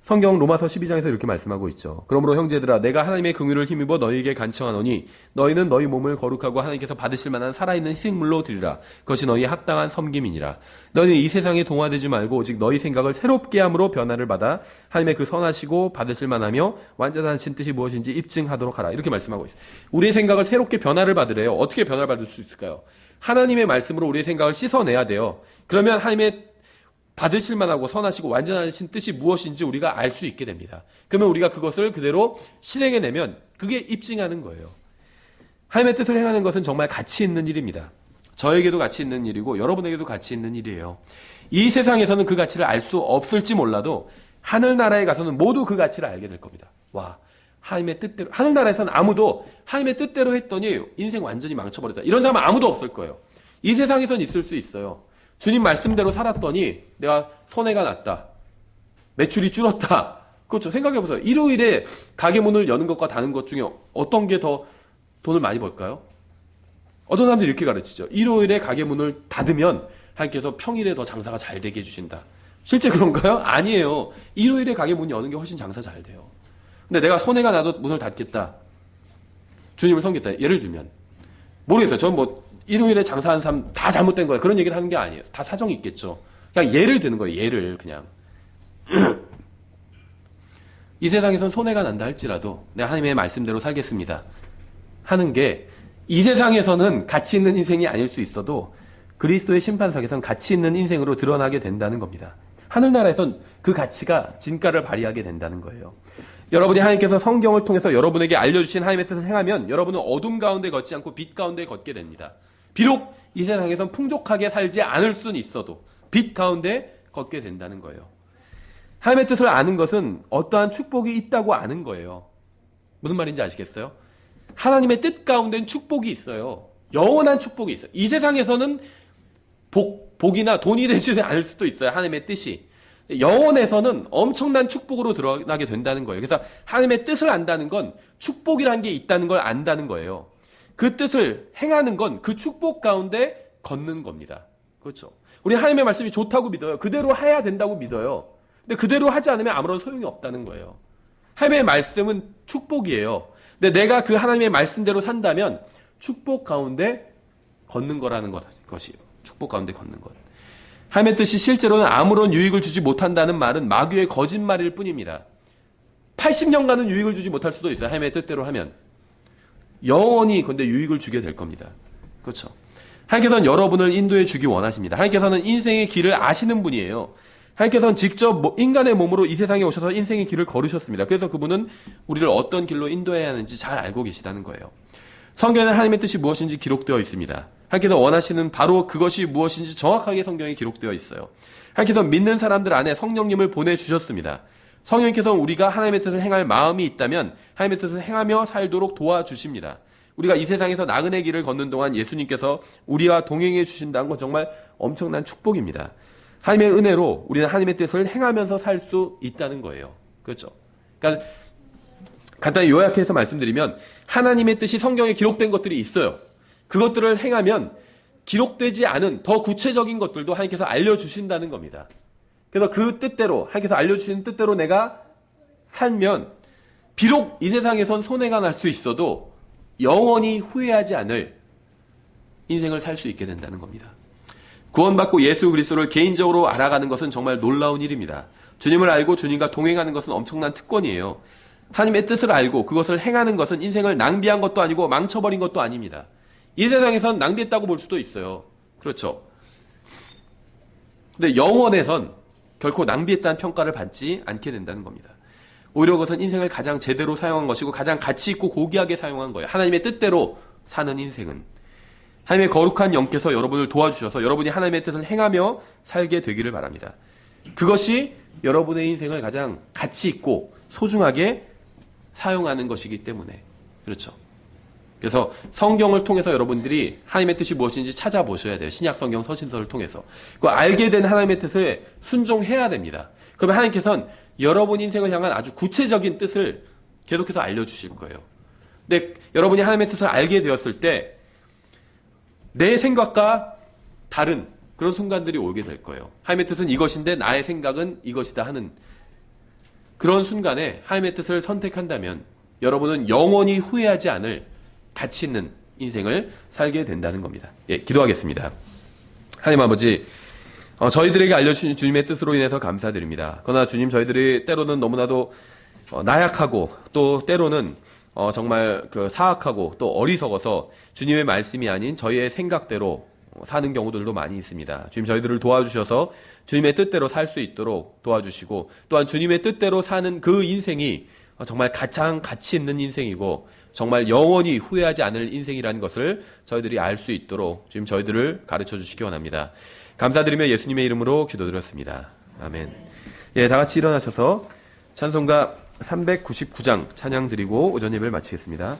성경 로마서 12장에서 이렇게 말씀하고 있죠. 그러므로 형제들아 내가 하나님의 긍휼을 힘입어 너희에게 간청하노니 너희는 너희 몸을 거룩하고 하나님께서 받으실 만한 살아있는 희생물로 드리라. 그것이 너희의 합당한 섬김이니라. 너희는 이 세상에 동화되지 말고 오직 너희 생각을 새롭게 함으로 변화를 받아 하나님의 그 선하시고 받으실 만하며 완전하신 뜻이 무엇인지 입증하도록 하라. 이렇게 말씀하고 있어요. 우리의 생각을 새롭게 변화를 받으래요. 어떻게 변화를 받을 수 있을까요? 하나님의 말씀으로 우리의 생각을 씻어내야 돼요. 그러면 하나님의 받으실 만하고 선하시고 완전하신 뜻이 무엇인지 우리가 알 수 있게 됩니다. 그러면 우리가 그것을 그대로 실행해내면 그게 입증하는 거예요. 하나님의 뜻을 행하는 것은 정말 가치 있는 일입니다. 저에게도 가치 있는 일이고 여러분에게도 가치 있는 일이에요. 이 세상에서는 그 가치를 알 수 없을지 몰라도 하늘나라에 가서는 모두 그 가치를 알게 될 겁니다. 와, 하나님의 뜻대로, 하늘나라에서는 아무도 하나님의 뜻대로 했더니 인생 완전히 망쳐버렸다. 이런 사람은 아무도 없을 거예요. 이 세상에선 있을 수 있어요. 주님 말씀대로 살았더니 내가 손해가 났다. 매출이 줄었다. 그렇죠. 생각해보세요. 일요일에 가게 문을 여는 것과 닫는 것 중에 어떤 게 더 돈을 많이 벌까요? 어떤 사람들이 이렇게 가르치죠. 일요일에 가게 문을 닫으면 하나님께서 평일에 더 장사가 잘 되게 해주신다. 실제 그런가요? 아니에요. 일요일에 가게 문 여는 게 훨씬 장사 잘 돼요. 근데 내가 손해가 나도 문을 닫겠다. 주님을 섬겠다. 예를 들면. 모르겠어요. 저는 뭐 일요일에 장사하는 사람 다 잘못된 거예요. 그런 얘기를 하는 게 아니에요. 다 사정이 있겠죠. 그냥 예를 드는 거예요. 예를 그냥. 이 세상에선 손해가 난다 할지라도 내가 하나님의 말씀대로 살겠습니다 하는 게 이 세상에서는 가치 있는 인생이 아닐 수 있어도 그리스도의 심판석에선 가치 있는 인생으로 드러나게 된다는 겁니다. 하늘나라에선 그 가치가 진가를 발휘하게 된다는 거예요. 여러분이 하나님께서 성경을 통해서 여러분에게 알려주신 하나님의 뜻을 행하면 여러분은 어둠 가운데 걷지 않고 빛 가운데 걷게 됩니다. 비록 이 세상에선 풍족하게 살지 않을 수는 있어도 빛 가운데 걷게 된다는 거예요. 하나님의 뜻을 아는 것은 어떠한 축복이 있다고 아는 거예요. 무슨 말인지 아시겠어요? 하나님의 뜻 가운데는 축복이 있어요. 영원한 축복이 있어요. 이 세상에서는 복이나 돈이 되지 않을 수도 있어요. 하나님의 뜻이. 영원에서는 엄청난 축복으로 드러나게 된다는 거예요. 그래서 하나님의 뜻을 안다는 건 축복이라는 게 있다는 걸 안다는 거예요. 그 뜻을 행하는 건 그 축복 가운데 걷는 겁니다. 그렇죠? 우리 하나님의 말씀이 좋다고 믿어요. 그대로 해야 된다고 믿어요. 근데 그대로 하지 않으면 아무런 소용이 없다는 거예요. 하나님의 말씀은 축복이에요. 근데 내가 그 하나님의 말씀대로 산다면 축복 가운데 걷는 거라는 것이에요. 축복 가운데 걷는 것. 하나님의 뜻이 실제로는 아무런 유익을 주지 못한다는 말은 마귀의 거짓말일 뿐입니다. 80년간은 유익을 주지 못할 수도 있어요. 하나님의 뜻대로 하면. 영원히 근데 유익을 주게 될 겁니다. 그렇죠? 하나님께서는 여러분을 인도해 주기 원하십니다. 하나님께서는 인생의 길을 아시는 분이에요. 하나님께서는 직접 인간의 몸으로 이 세상에 오셔서 인생의 길을 걸으셨습니다. 그래서 그분은 우리를 어떤 길로 인도해야 하는지 잘 알고 계시다는 거예요. 성경에 하나님의 뜻이 무엇인지 기록되어 있습니다. 하나님께서 원하시는 바로 그것이 무엇인지 정확하게 성경에 기록되어 있어요. 하나님께서 믿는 사람들 안에 성령님을 보내주셨습니다. 성령님께서 우리가 하나님의 뜻을 행할 마음이 있다면 하나님의 뜻을 행하며 살도록 도와주십니다. 우리가 이 세상에서 나그네 길을 걷는 동안 예수님께서 우리와 동행해 주신다는 건 정말 엄청난 축복입니다. 하나님의 은혜로 우리는 하나님의 뜻을 행하면서 살 수 있다는 거예요. 그렇죠? 그러니까 간단히 요약해서 말씀드리면 하나님의 뜻이 성경에 기록된 것들이 있어요. 그것들을 행하면 기록되지 않은 더 구체적인 것들도 하나님께서 알려주신다는 겁니다. 그래서 그 뜻대로 하나님께서 알려주시는 뜻대로 내가 살면 비록 이 세상에선 손해가 날 수 있어도 영원히 후회하지 않을 인생을 살 수 있게 된다는 겁니다. 구원받고 예수 그리스도를 개인적으로 알아가는 것은 정말 놀라운 일입니다. 주님을 알고 주님과 동행하는 것은 엄청난 특권이에요. 하나님의 뜻을 알고 그것을 행하는 것은 인생을 낭비한 것도 아니고 망쳐버린 것도 아닙니다. 이 세상에선 낭비했다고 볼 수도 있어요. 그렇죠? 근데 영원에선 결코 낭비했다는 평가를 받지 않게 된다는 겁니다. 오히려 그것은 인생을 가장 제대로 사용한 것이고 가장 가치 있고 고귀하게 사용한 거예요. 하나님의 뜻대로 사는 인생은. 하나님의 거룩한 영께서 여러분을 도와주셔서 여러분이 하나님의 뜻을 행하며 살게 되기를 바랍니다. 그것이 여러분의 인생을 가장 가치 있고 소중하게 사용하는 것이기 때문에 그렇죠. 그래서 성경을 통해서 여러분들이 하나님의 뜻이 무엇인지 찾아보셔야 돼요. 신약 성경 서신서를 통해서. 그 알게 된 하나님의 뜻에 순종해야 됩니다. 그러면 하나님께서는 여러분 인생을 향한 아주 구체적인 뜻을 계속해서 알려주실 거예요. 근데 여러분이 하나님의 뜻을 알게 되었을 때 내 생각과 다른 그런 순간들이 오게 될 거예요. 하나님의 뜻은 이것인데 나의 생각은 이것이다 하는 그런 순간에 하나님의 뜻을 선택한다면 여러분은 영원히 후회하지 않을 가치 있는 인생을 살게 된다는 겁니다. 예, 기도하겠습니다. 하나님 아버지, 저희들에게 알려주신 주님의 뜻으로 인해서 감사드립니다. 그러나 주님 저희들이 때로는 너무나도 나약하고 또 때로는 정말 사악하고 또 어리석어서 주님의 말씀이 아닌 저희의 생각대로 사는 경우들도 많이 있습니다. 주님 저희들을 도와주셔서 주님의 뜻대로 살 수 있도록 도와주시고 또한 주님의 뜻대로 사는 그 인생이 정말 가장 가치 있는 인생이고 정말 영원히 후회하지 않을 인생이라는 것을 저희들이 알 수 있도록 주님 저희들을 가르쳐 주시기 원합니다. 감사드리며 예수님의 이름으로 기도드렸습니다. 아멘. 예, 다 같이 일어나셔서 찬송가 399장 찬양 드리고 오전 예배를 마치겠습니다.